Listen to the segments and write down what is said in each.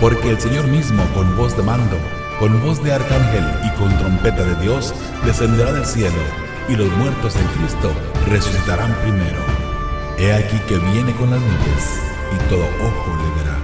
Porque el Señor mismo, con voz de mando, con voz de arcángel y con trompeta de Dios, descenderá del cielo, y los muertos en Cristo resucitarán primero. He aquí que viene con las nubes, y todo ojo le verá.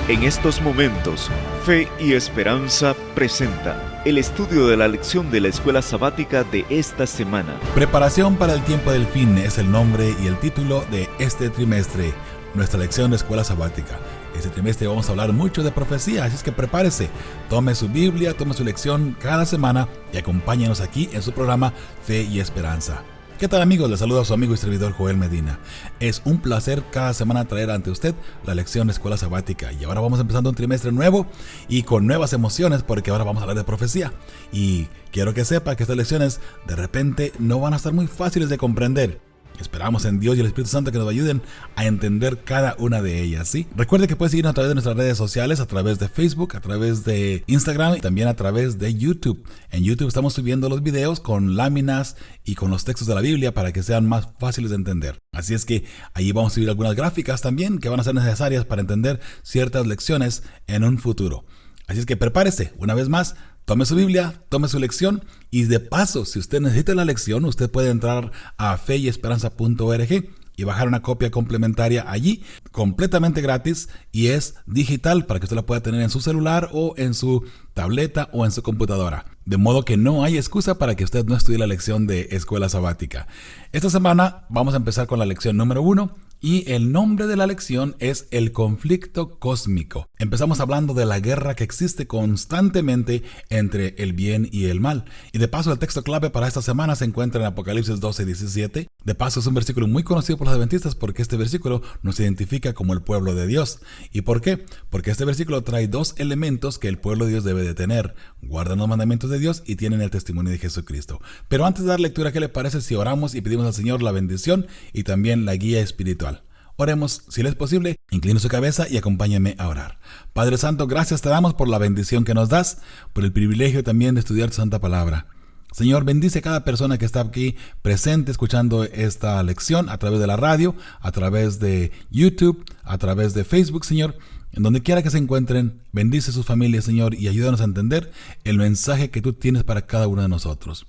En estos momentos, Fe y Esperanza presenta el estudio de la lección de la escuela sabática de esta semana. Preparación para el tiempo del fin es el nombre y el título de este trimestre, nuestra lección de escuela sabática. Este trimestre vamos a hablar mucho de profecía, así es que prepárese, tome su Biblia, tome su lección cada semana y acompáñenos aquí en su programa Fe y Esperanza. ¿Qué tal, amigos? Les saluda a su amigo y servidor Joel Medina. Es un placer cada semana traer ante usted la lección de escuela sabática. Y ahora vamos empezando un trimestre nuevo y con nuevas emociones, porque ahora vamos a hablar de profecía. Y quiero que sepa que estas lecciones de repente no van a estar muy fáciles de comprender. Esperamos en Dios y el Espíritu Santo que nos ayuden a entender cada una de ellas, ¿sí? Recuerde que puede seguirnos a través de nuestras redes sociales, a través de Facebook, a través de Instagram y también a través de YouTube. En YouTube estamos subiendo los videos con láminas y con los textos de la Biblia para que sean más fáciles de entender. Así es que ahí vamos a subir algunas gráficas también que van a ser necesarias para entender ciertas lecciones en un futuro. Así es que prepárese, una vez más, tome su Biblia, tome su lección y de paso, si usted necesita la lección, usted puede entrar a feyesperanza.org y bajar una copia complementaria allí, completamente gratis, y es digital para que usted la pueda tener en su celular o en su tableta o en su computadora. De modo que no hay excusa para que usted no estudie la lección de escuela sabática. Esta semana vamos a empezar con la lección número 1. Y el nombre de la lección es el conflicto cósmico. Empezamos hablando de la guerra que existe constantemente entre el bien y el mal. Y de paso el texto clave para esta semana se encuentra en Apocalipsis 12:17. De paso es un versículo muy conocido por los adventistas porque este versículo nos identifica como el pueblo de Dios. ¿Y por qué? Porque este versículo trae dos elementos que el pueblo de Dios debe de tener. Guardan los mandamientos de Dios y tienen el testimonio de Jesucristo. Pero antes de dar lectura, ¿qué le parece si oramos y pedimos al Señor la bendición y también la guía espiritual? Oremos, si le es posible, incline su cabeza y acompáñeme a orar. Padre Santo, gracias te damos por la bendición que nos das, por el privilegio también de estudiar tu santa palabra. Señor, bendice a cada persona que está aquí presente escuchando esta lección a través de la radio, a través de YouTube, a través de Facebook, Señor. En donde quiera que se encuentren, bendice sus familias, Señor, y ayúdanos a entender el mensaje que tú tienes para cada uno de nosotros.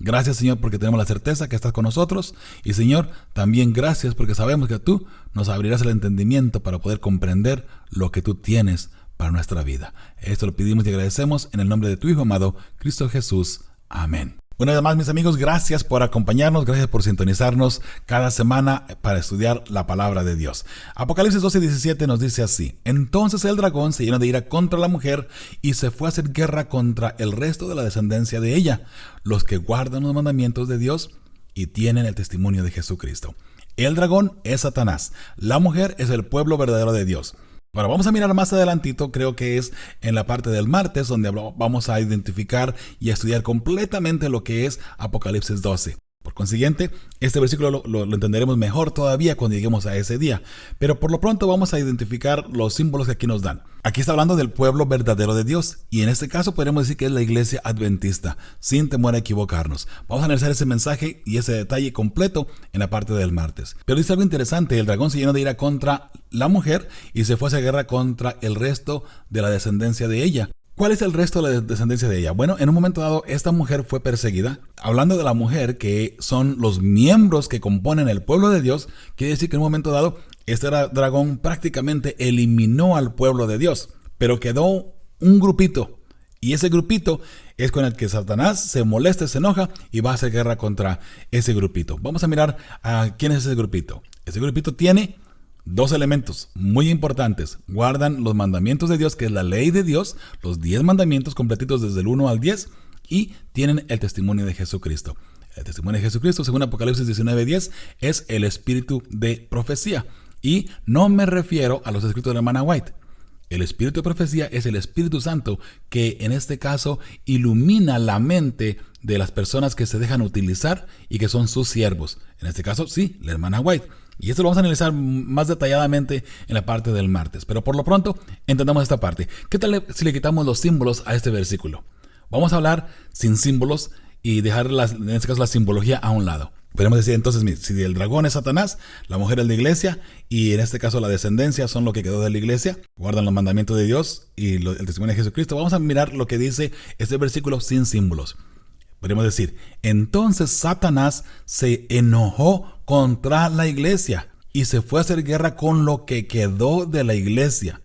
Gracias, Señor, porque tenemos la certeza que estás con nosotros. Y, Señor, también gracias porque sabemos que tú nos abrirás el entendimiento para poder comprender lo que tú tienes para nuestra vida. Esto lo pedimos y agradecemos en el nombre de tu Hijo amado, Cristo Jesús. Amén. Una vez más, mis amigos, gracias por acompañarnos, gracias por sintonizarnos cada semana para estudiar la palabra de Dios. Apocalipsis 12:17 nos dice así: Entonces el dragón se llenó de ira contra la mujer y se fue a hacer guerra contra el resto de la descendencia de ella, los que guardan los mandamientos de Dios y tienen el testimonio de Jesucristo. El dragón es Satanás, la mujer es el pueblo verdadero de Dios. Ahora vamos a mirar más adelantito, creo que es en la parte del martes, donde vamos a identificar y a estudiar completamente lo que es Apocalipsis 12. Por consiguiente, este versículo lo entenderemos mejor todavía cuando lleguemos a ese día. Pero por lo pronto vamos a identificar los símbolos que aquí nos dan. Aquí está hablando del pueblo verdadero de Dios. Y en este caso podemos decir que es la iglesia adventista, sin temor a equivocarnos. Vamos a analizar ese mensaje y ese detalle completo en la parte del martes. Pero dice algo interesante: el dragón se llenó de ira contra la mujer y se fue a hacer guerra contra el resto de la descendencia de ella. ¿Cuál es el resto de la descendencia de ella? Bueno, en un momento dado, esta mujer fue perseguida. Hablando de la mujer, que son los miembros que componen el pueblo de Dios, quiere decir que en un momento dado, este dragón prácticamente eliminó al pueblo de Dios, pero quedó un grupito. Y ese grupito es con el que Satanás se molesta, se enoja y va a hacer guerra contra ese grupito. Vamos a mirar a quién es ese grupito. Ese grupito tiene dos elementos muy importantes: guardan los mandamientos de Dios, que es la ley de Dios, los 10 mandamientos completitos desde el 1 al 10, y tienen el testimonio de Jesucristo. El testimonio de Jesucristo, según Apocalipsis 19:10, es el espíritu de profecía. Y no me refiero a los escritos de la hermana White. El espíritu de profecía es el Espíritu Santo que en este caso ilumina la mente de las personas que se dejan utilizar y que son sus siervos. En este caso, sí, la hermana White. Y esto lo vamos a analizar más detalladamente en la parte del martes. Pero por lo pronto, entendamos esta parte. ¿Qué tal si le quitamos los símbolos a este versículo? Vamos a hablar sin símbolos y dejar en este caso la simbología a un lado. Podemos decir entonces, si el dragón es Satanás, la mujer es la iglesia, y en este caso la descendencia son lo que quedó de la iglesia, guardan los mandamientos de Dios y el testimonio de Jesucristo. Vamos a mirar lo que dice este versículo sin símbolos. Podemos decir, entonces Satanás se enojó contra la iglesia y se fue a hacer guerra con lo que quedó de la iglesia,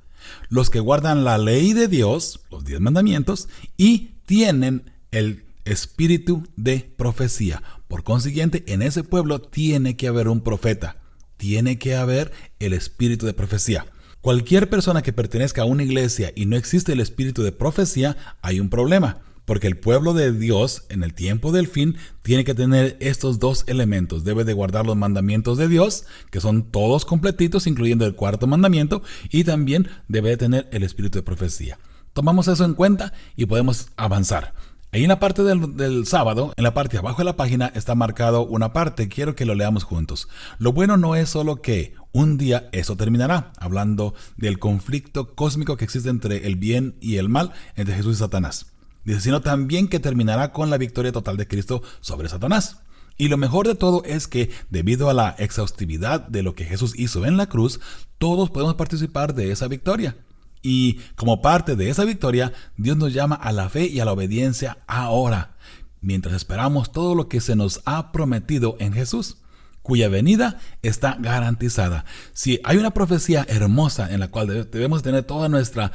los que guardan la ley de Dios, los 10 mandamientos, y tienen el espíritu de profecía. Por consiguiente, en ese pueblo tiene que haber un profeta, tiene que haber el espíritu de profecía. Cualquier persona que pertenezca a una iglesia y no existe el espíritu de profecía, hay un problema, porque el pueblo de Dios en el tiempo del fin tiene que tener estos dos elementos. Debe de guardar los mandamientos de Dios, que son todos completitos, incluyendo el 4º mandamiento, y también debe de tener el espíritu de profecía. Tomamos eso en cuenta y podemos avanzar. Ahí en la parte del sábado, en la parte de abajo de la página, está marcado una parte. Quiero que lo leamos juntos. Lo bueno no es solo que un día eso terminará, hablando del conflicto cósmico que existe entre el bien y el mal, entre Jesús y Satanás. Dice, sino también que terminará con la victoria total de Cristo sobre Satanás. Y lo mejor de todo es que, debido a la exhaustividad de lo que Jesús hizo en la cruz, todos podemos participar de esa victoria. Y como parte de esa victoria, Dios nos llama a la fe y a la obediencia ahora, mientras esperamos todo lo que se nos ha prometido en Jesús, cuya venida está garantizada. Si hay una profecía hermosa en la cual debemos tener toda nuestra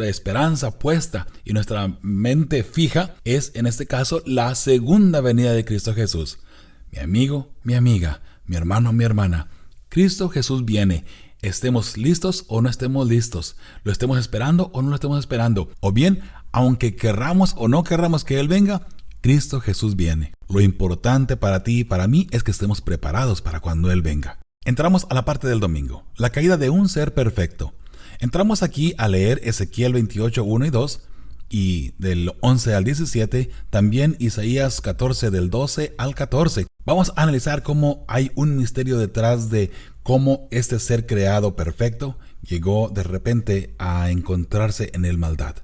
esperanza puesta y nuestra mente fija, es en este caso la segunda venida de Cristo Jesús. Mi amigo, mi amiga, mi hermano, mi hermana, Cristo Jesús viene. Estemos listos o no estemos listos, lo estemos esperando o no lo estemos esperando, o bien, aunque querramos o no querramos que Él venga, Cristo Jesús viene. Lo importante para ti y para mí es que estemos preparados para cuando Él venga. Entramos a la parte del domingo, la caída de un ser perfecto. Entramos aquí a leer Ezequiel 28, 1 y 2, y del 11 al 17, también Isaías 14 del 12 al 14. Vamos a analizar cómo hay un misterio detrás de cómo este ser creado perfecto llegó de repente a encontrarse en el maldad.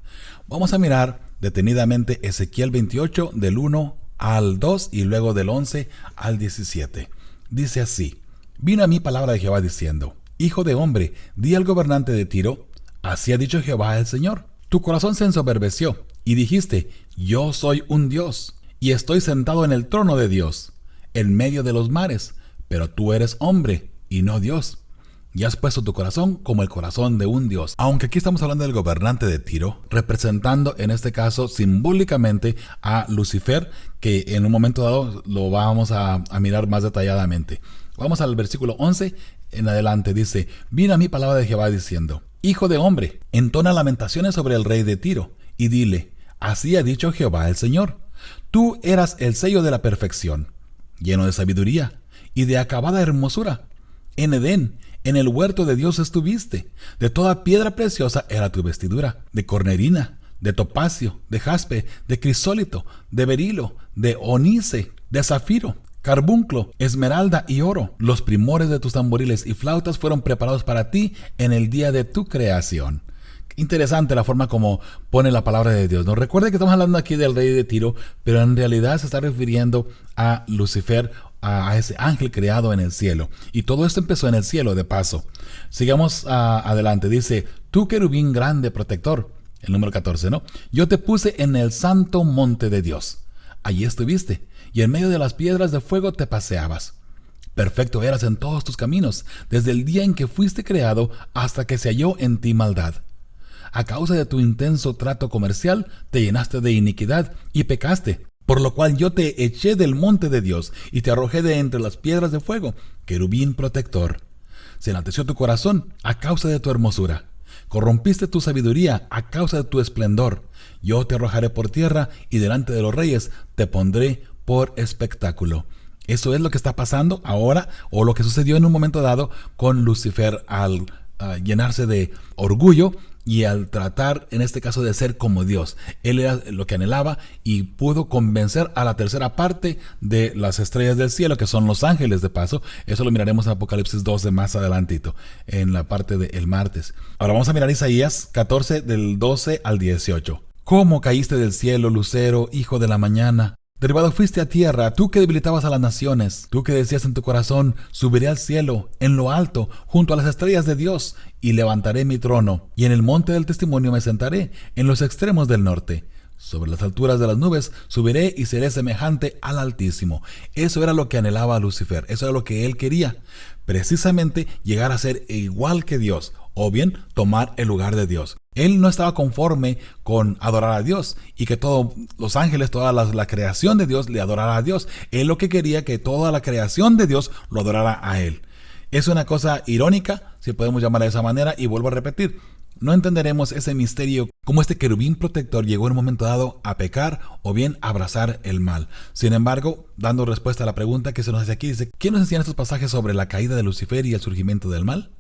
Vamos a mirar detenidamente Ezequiel 28 del 1 al 2 y luego del 11 al 17. Dice así: vino a mí palabra de Jehová diciendo: Hijo de hombre, di al gobernante de Tiro, así ha dicho Jehová el Señor. Tu corazón se ensoberbeció y dijiste: yo soy un Dios y estoy sentado en el trono de Dios, en medio de los mares, pero tú eres hombre y no Dios, y has puesto tu corazón como el corazón de un Dios. Aunque aquí estamos hablando del gobernante de Tiro, representando en este caso simbólicamente a Lucifer, que en un momento dado lo vamos a mirar más detalladamente. Vamos al versículo 11 en adelante. Dice: vino a mí palabra de Jehová diciendo: Hijo de hombre, entona lamentaciones sobre el rey de Tiro, y dile: así ha dicho Jehová el Señor. Tú eras el sello de la perfección, lleno de sabiduría y de acabada hermosura. En Edén, en el huerto de Dios estuviste. De toda piedra preciosa era tu vestidura, de cornerina, de topacio, de jaspe, de crisólito, de berilo, de onice, de zafiro, carbunclo, esmeralda y oro. Los primores de tus tamboriles y flautas fueron preparados para ti en el día de tu creación. Interesante la forma como pone la palabra de Dios. Nos recuerda que estamos hablando aquí del rey de Tiro, pero en realidad se está refiriendo a Lucifer, a ese ángel creado en el cielo. Y todo esto empezó en el cielo, de paso. Sigamos adelante. Dice: tú, querubín grande protector, el número 14, ¿no? Yo te puse en el santo monte de Dios. Allí estuviste, y en medio de las piedras de fuego te paseabas. Perfecto eras en todos tus caminos, desde el día en que fuiste creado hasta que se halló en ti maldad. A causa de tu intenso trato comercial, te llenaste de iniquidad y pecaste, por lo cual yo te eché del monte de Dios y te arrojé de entre las piedras de fuego, querubín protector. Se enalteció tu corazón a causa de tu hermosura. Corrompiste tu sabiduría a causa de tu esplendor. Yo te arrojaré por tierra y delante de los reyes te pondré por espectáculo. Eso es lo que está pasando ahora, o lo que sucedió en un momento dado con Lucifer al llenarse de orgullo y al tratar, en este caso, de ser como Dios. Él era lo que anhelaba y pudo convencer a la tercera parte de las estrellas del cielo, que son los ángeles, de paso. Eso lo miraremos en Apocalipsis 12 más adelantito, en la parte del martes. Ahora vamos a mirar Isaías 14 del 12 al 18. ¿Cómo caíste del cielo, lucero, hijo de la mañana? Derribado fuiste a tierra, tú que debilitabas a las naciones, tú que decías en tu corazón, subiré al cielo, en lo alto, junto a las estrellas de Dios, y levantaré mi trono, y en el monte del testimonio me sentaré, en los extremos del norte. Sobre las alturas de las nubes subiré y seré semejante al Altísimo. Eso era lo que anhelaba Lucifer, eso era lo que él quería. Precisamente llegar a ser igual que Dios, o bien tomar el lugar de Dios. Él no estaba conforme con adorar a Dios y que todos los ángeles, toda la creación de Dios le adorara a Dios. Él lo que quería que toda la creación de Dios lo adorara a él. Es una cosa irónica, si podemos llamarla de esa manera, y vuelvo a repetir, no entenderemos ese misterio como este querubín protector llegó en un momento dado a pecar o bien a abrazar el mal. Sin embargo, dando respuesta a la pregunta que se nos hace aquí, dice, ¿quién nos enseña estos pasajes sobre la caída de Lucifer y el surgimiento del mal?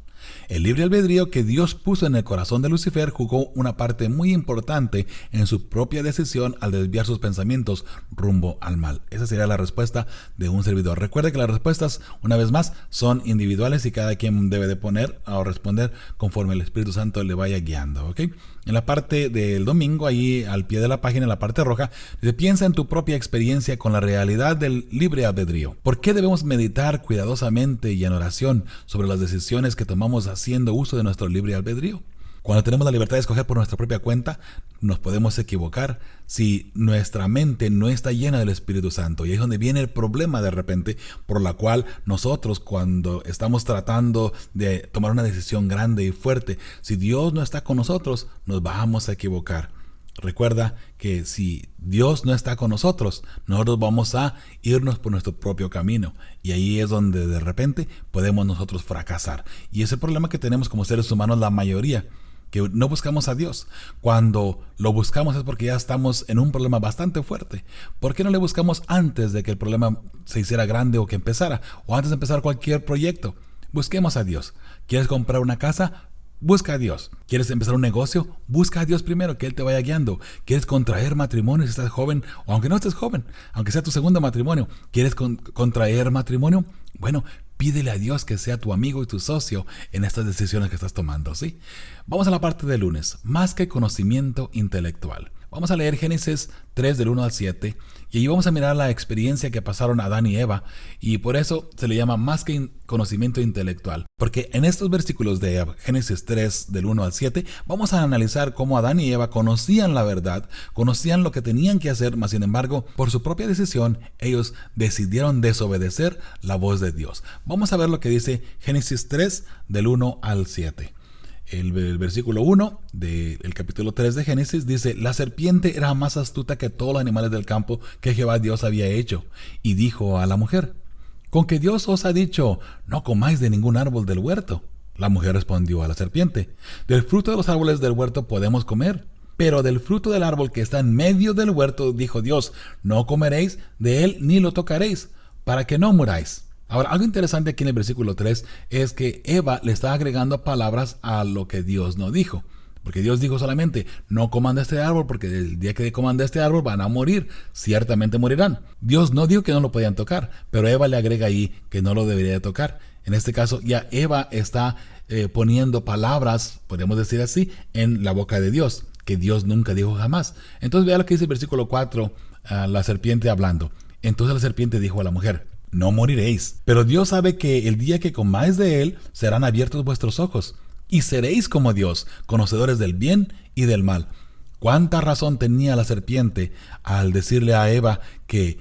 El libre albedrío que Dios puso en el corazón de Lucifer jugó una parte muy importante en su propia decisión al desviar sus pensamientos rumbo al mal. Esa sería la respuesta de un servidor. Recuerde que las respuestas, una vez más, son individuales y cada quien debe de poner o responder conforme el Espíritu Santo le vaya guiando, ¿ok? En la parte del domingo, ahí al pie de la página, en la parte roja, dice, piensa en tu propia experiencia con la realidad del libre albedrío. ¿Por qué debemos meditar cuidadosamente y en oración sobre las decisiones que tomamos haciendo uso de nuestro libre albedrío? Cuando tenemos la libertad de escoger por nuestra propia cuenta, nos podemos equivocar si nuestra mente no está llena del Espíritu Santo. Y ahí es donde viene el problema de repente, por la cual nosotros cuando estamos tratando de tomar una decisión grande y fuerte, si Dios no está con nosotros, nos vamos a equivocar. Recuerda que si Dios no está con nosotros, nosotros vamos a irnos por nuestro propio camino. Y ahí es donde de repente podemos nosotros fracasar. Y ese problema que tenemos como seres humanos, la mayoría, que no buscamos a Dios. Cuando lo buscamos es porque ya estamos en un problema bastante fuerte. ¿Por qué no le buscamos antes de que el problema se hiciera grande o que empezara? O antes de empezar cualquier proyecto. Busquemos a Dios. ¿Quieres comprar una casa? Busca a Dios. ¿Quieres empezar un negocio? Busca a Dios primero, que Él te vaya guiando. ¿Quieres contraer matrimonio si estás joven? O aunque no estés joven, aunque sea tu segundo matrimonio, ¿quieres contraer matrimonio? Bueno, pídele a Dios que sea tu amigo y tu socio en estas decisiones que estás tomando, ¿sí? Vamos a la parte del lunes, más que conocimiento intelectual. Vamos a leer Génesis 3 del 1 al 7 y allí vamos a mirar la experiencia que pasaron Adán y Eva y por eso se le llama más que conocimiento intelectual. Porque en estos versículos de Génesis 3 del 1 al 7 vamos a analizar cómo Adán y Eva conocían la verdad, conocían lo que tenían que hacer, mas sin embargo, por su propia decisión, ellos decidieron desobedecer la voz de Dios. Vamos a ver lo que dice Génesis 3 del 1 al 7. El versículo 1 del capítulo 3 de Génesis dice: la serpiente era más astuta que todos los animales del campo que Jehová Dios había hecho, y dijo a la mujer: ¿con que Dios os ha dicho, no comáis de ningún árbol del huerto? La mujer respondió a la serpiente: del fruto de los árboles del huerto podemos comer, pero del fruto del árbol que está en medio del huerto, dijo Dios, no comeréis de él ni lo tocaréis, para que no muráis. Ahora, algo interesante aquí en el versículo 3 es que Eva le está agregando palabras a lo que Dios no dijo. Porque Dios dijo solamente, no coman de este árbol, porque el día que coman de este árbol van a morir, ciertamente morirán. Dios no dijo que no lo podían tocar, pero Eva le agrega ahí que no lo debería tocar. En este caso, ya Eva está poniendo palabras, podemos decir así, en la boca de Dios, que Dios nunca dijo jamás. Entonces vea lo que dice el versículo 4, la serpiente hablando. Entonces la serpiente dijo a la mujer: no moriréis, pero Dios sabe que el día que comáis de él serán abiertos vuestros ojos, y seréis como Dios, conocedores del bien y del mal. ¿Cuánta razón tenía la serpiente al decirle a Eva que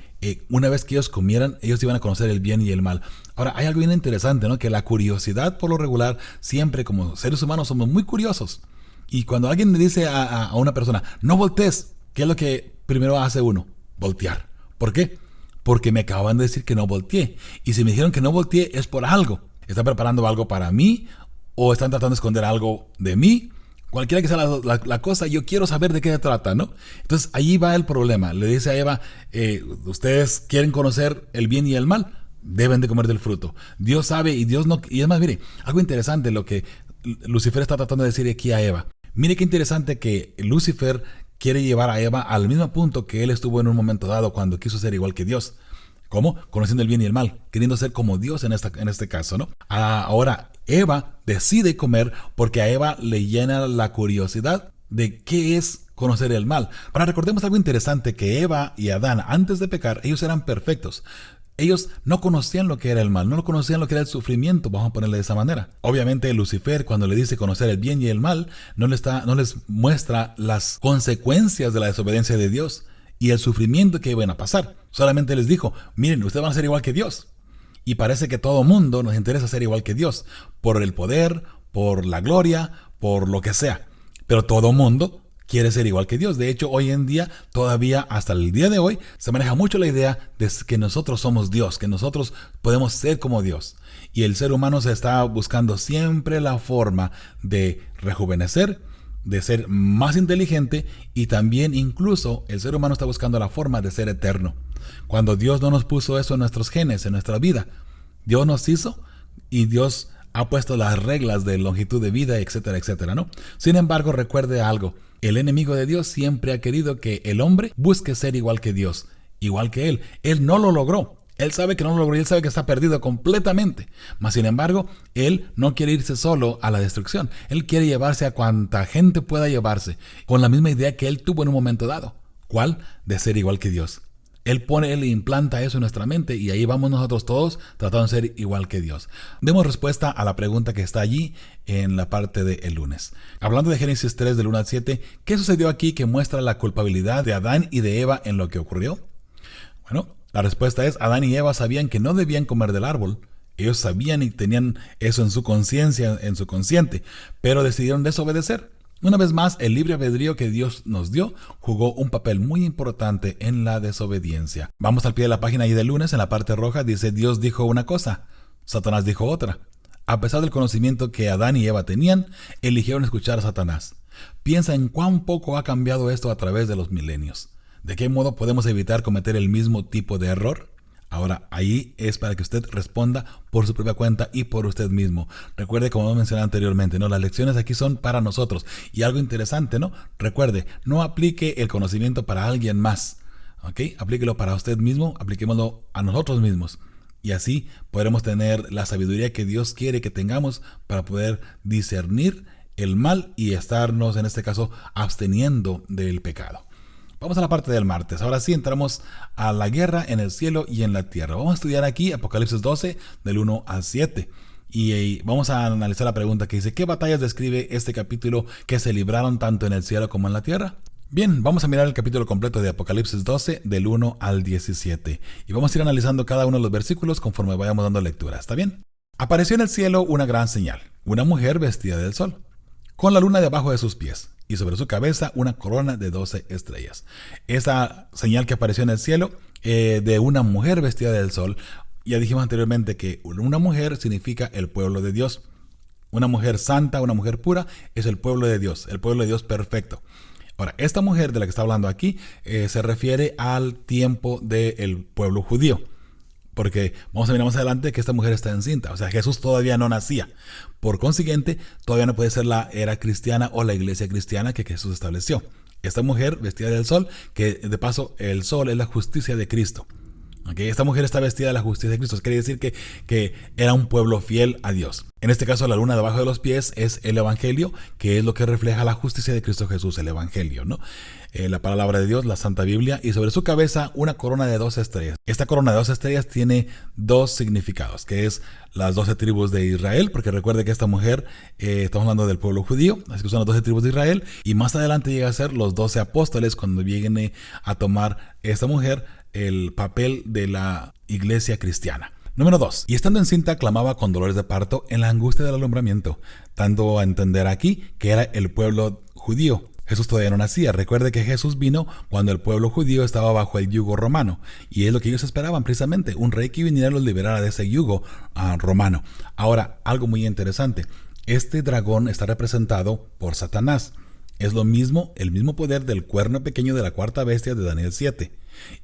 una vez que ellos comieran, ellos iban a conocer el bien y el mal? Ahora, hay algo bien interesante, ¿no? Que la curiosidad, por lo regular, siempre como seres humanos somos muy curiosos. Y cuando alguien le dice a una persona, no voltees, ¿qué es lo que primero hace uno? Voltear. ¿Por qué? Porque me acaban de decir que no volteé. Y si me dijeron que no volteé es por algo. ¿Están preparando algo para mí? ¿O están tratando de esconder algo de mí? Cualquiera que sea la cosa, yo quiero saber de qué se trata, ¿no? Entonces, allí va el problema. Le dice a Eva, ustedes quieren conocer el bien y el mal, deben de comer del fruto. Dios sabe y Dios no. Y es más, mire, algo interesante lo que Lucifer está tratando de decir aquí a Eva. Mire qué interesante que Lucifer quiere llevar a Eva al mismo punto que él estuvo en un momento dado cuando quiso ser igual que Dios. ¿Cómo? Conociendo el bien y el mal, queriendo ser como Dios en este caso, ¿no? Ahora, Eva decide comer porque a Eva le llena la curiosidad de qué es conocer el mal. Ahora recordemos algo interesante, que Eva y Adán, antes de pecar, ellos eran perfectos. Ellos no conocían lo que era el mal, no conocían lo que era el sufrimiento, vamos a ponerle de esa manera. Obviamente Lucifer, cuando le dice conocer el bien y el mal, no les muestra las consecuencias de la desobediencia de Dios y el sufrimiento que iban a pasar. Solamente les dijo, miren, ustedes van a ser igual que Dios. Y parece que todo mundo nos interesa ser igual que Dios, por el poder, por la gloria, por lo que sea. Pero todo mundo quiere ser igual que Dios. De hecho, hoy en día, todavía hasta el día de hoy, se maneja mucho la idea de que nosotros somos Dios, que nosotros podemos ser como Dios. Y el ser humano se está buscando siempre la forma de rejuvenecer, de ser más inteligente, y también incluso el ser humano está buscando la forma de ser eterno. Cuando Dios no nos puso eso en nuestros genes, en nuestra vida, Dios nos hizo y Dios ha puesto las reglas de longitud de vida, etcétera, etcétera, ¿no? Sin embargo, recuerde algo. El enemigo de Dios siempre ha querido que el hombre busque ser igual que Dios, igual que Él. Él no lo logró. Él sabe que no lo logró y Él sabe que está perdido completamente. Mas, sin embargo, Él no quiere irse solo a la destrucción. Él quiere llevarse a cuanta gente pueda llevarse, con la misma idea que Él tuvo en un momento dado. ¿Cuál? De ser igual que Dios. Él implanta eso en nuestra mente y ahí vamos nosotros todos tratando de ser igual que Dios. Demos respuesta a la pregunta que está allí en la parte del lunes. Hablando de Génesis 3 del 1 al 7, ¿qué sucedió aquí que muestra la culpabilidad de Adán y de Eva en lo que ocurrió? Bueno, la respuesta es: Adán y Eva sabían que no debían comer del árbol. Ellos sabían y tenían eso en su conciencia, en su consciente, pero decidieron desobedecer. Una vez más, el libre albedrío que Dios nos dio jugó un papel muy importante en la desobediencia. Vamos al pie de la página ahí del lunes, en la parte roja, dice: Dios dijo una cosa, Satanás dijo otra. A pesar del conocimiento que Adán y Eva tenían, eligieron escuchar a Satanás. Piensa en cuán poco ha cambiado esto a través de los milenios. ¿De qué modo podemos evitar cometer el mismo tipo de error? Ahora, ahí es para que usted responda por su propia cuenta y por usted mismo. Recuerde, como mencioné anteriormente, ¿no? Las lecciones aquí son para nosotros. Y algo interesante, ¿no? Recuerde, no aplique el conocimiento para alguien más, ¿ok? Aplíquelo para usted mismo, apliquémoslo a nosotros mismos. Y así podremos tener la sabiduría que Dios quiere que tengamos para poder discernir el mal y estarnos, en este caso, absteniendo del pecado. Vamos a la parte del martes. Ahora sí entramos a la guerra en el cielo y en la tierra. Vamos a estudiar aquí Apocalipsis 12 del 1 al 7. Y vamos a analizar la pregunta que dice: ¿qué batallas describe este capítulo que se libraron tanto en el cielo como en la tierra? Bien, vamos a mirar el capítulo completo de Apocalipsis 12 del 1 al 17. Y vamos a ir analizando cada uno de los versículos conforme vayamos dando lectura. ¿Está bien? Apareció en el cielo una gran señal, una mujer vestida del sol, con la luna debajo de sus pies, y sobre su cabeza una corona de 12 estrellas. Esa señal que apareció en el cielo de una mujer vestida del sol, ya dijimos anteriormente que una mujer significa el pueblo de Dios. Una mujer santa, una mujer pura, es el pueblo de Dios perfecto. Ahora, esta mujer de la que está hablando aquí se refiere al tiempo del pueblo judío. Porque vamos a mirar más adelante que esta mujer está encinta. O sea, Jesús todavía no nacía. Por consiguiente, todavía no puede ser la era cristiana o la iglesia cristiana que Jesús estableció. Esta mujer vestida del sol, que de paso el sol es la justicia de Cristo. ¿Okay? Esta mujer está vestida de la justicia de Cristo. Quiere decir que era un pueblo fiel a Dios. En este caso, la luna debajo de los pies es el Evangelio, que es lo que refleja la justicia de Cristo Jesús, el Evangelio, ¿no? La palabra de Dios, la Santa Biblia, y sobre su cabeza una corona de 12 estrellas. Esta corona de 12 estrellas tiene dos significados, que es las 12 tribus de Israel, porque recuerde que esta mujer, estamos hablando del pueblo judío, así que son las 12 tribus de Israel, y más adelante llega a ser los 12 apóstoles cuando viene a tomar esta mujer el papel de la iglesia cristiana. Número 2. Y estando encinta clamaba con dolores de parto en la angustia del alumbramiento, dando a entender aquí que era el pueblo judío. Jesús todavía no nacía. Recuerde que Jesús vino cuando el pueblo judío estaba bajo el yugo romano. Y es lo que ellos esperaban precisamente, un rey que viniera y los liberara de ese yugo romano. Ahora, algo muy interesante. Este dragón está representado por Satanás. Es lo mismo, el mismo poder del cuerno pequeño de la cuarta bestia de Daniel 7.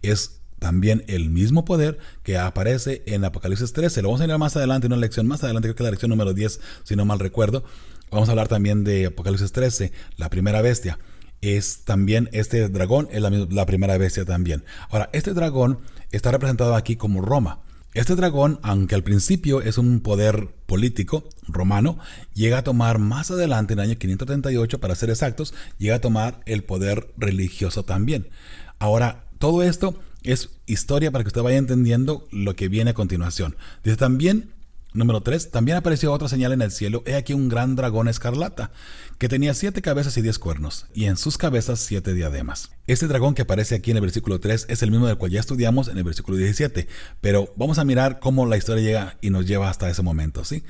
Es también el mismo poder que aparece en Apocalipsis 13. Lo vamos a mirar más adelante, una lección más adelante, creo que es la lección número 10, si no mal recuerdo. Vamos a hablar también de Apocalipsis 13, la primera bestia. Es también este dragón, es la primera bestia también. Ahora, este dragón está representado aquí como Roma. Este dragón, aunque al principio es un poder político romano, llega a tomar más adelante, en el año 538, para ser exactos, llega a tomar el poder religioso también. Ahora, todo esto es historia para que usted vaya entendiendo lo que viene a continuación. Dice también, número 3, también apareció otra señal en el cielo. He aquí un gran dragón escarlata, que tenía 7 cabezas y 10 cuernos, y en sus cabezas 7 diademas. Este dragón que aparece aquí en el versículo 3 es el mismo del cual ya estudiamos en el versículo 17, pero vamos a mirar cómo la historia llega y nos lleva hasta ese momento, ¿sí?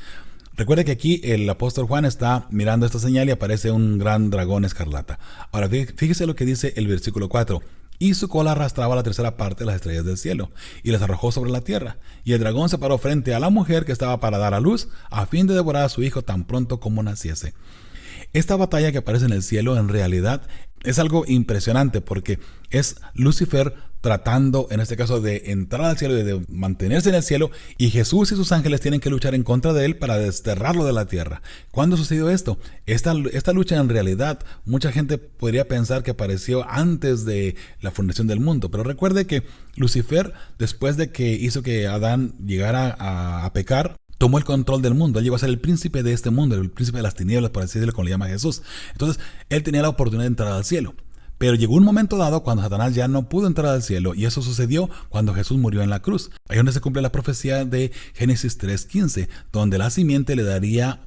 Recuerde que aquí el apóstol Juan está mirando esta señal y aparece un gran dragón escarlata. Ahora, fíjese lo que dice el versículo 4. Y su cola arrastraba la tercera parte de las estrellas del cielo, y las arrojó sobre la tierra. Y el dragón se paró frente a la mujer que estaba para dar a luz, a fin de devorar a su hijo tan pronto como naciese. Esta batalla que aparece en el cielo en realidad es algo impresionante, porque es Lucifer tratando, en este caso, de entrar al cielo y de mantenerse en el cielo, y Jesús y sus ángeles tienen que luchar en contra de él para desterrarlo de la tierra. ¿Cuándo sucedió esto? Esta lucha en realidad, mucha gente podría pensar que apareció antes de la fundación del mundo, pero recuerde que Lucifer, después de que hizo que Adán llegara a pecar, tomó el control del mundo. Él llegó a ser el príncipe de este mundo, el príncipe de las tinieblas, por así decirlo, como le llama Jesús. Entonces, él tenía la oportunidad de entrar al cielo. Pero llegó un momento dado cuando Satanás ya no pudo entrar al cielo, y eso sucedió cuando Jesús murió en la cruz. Ahí donde se cumple la profecía de Génesis 3:15, donde la simiente le daría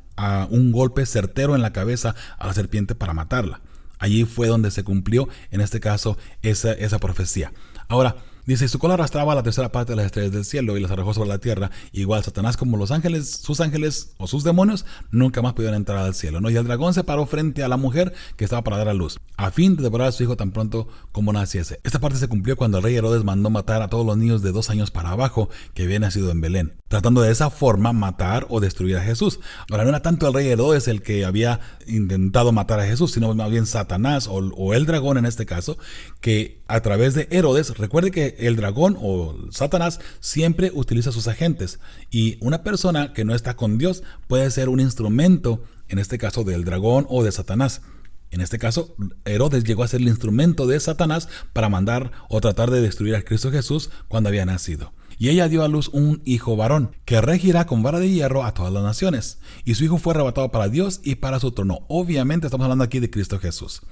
un golpe certero en la cabeza a la serpiente para matarla. Allí fue donde se cumplió, en este caso, esa profecía. Ahora, dice, su cola arrastraba la tercera parte de las estrellas del cielo y las arrojó sobre la tierra. Igual Satanás como los ángeles, sus ángeles o sus demonios, nunca más pudieron entrar al cielo, ¿no? Y el dragón se paró frente a la mujer que estaba para dar a luz, a fin de devorar a su hijo tan pronto como naciese. Esta parte se cumplió cuando el rey Herodes mandó matar a todos los niños de 2 años para abajo que habían nacido en Belén, tratando de esa forma matar o destruir a Jesús. Ahora, no era tanto el rey Herodes el que había intentado matar a Jesús, sino más bien Satanás o el dragón en este caso, que a través de Herodes, recuerde que el dragón o Satanás siempre utiliza sus agentes, y una persona que no está con Dios puede ser un instrumento, en este caso del dragón o de Satanás. En este caso, Herodes llegó a ser el instrumento de Satanás para mandar o tratar de destruir a Cristo Jesús cuando había nacido. Y ella dio a luz un hijo varón, que regirá con vara de hierro a todas las naciones. Y su hijo fue arrebatado para Dios y para su trono. Obviamente estamos hablando aquí de Cristo Jesús.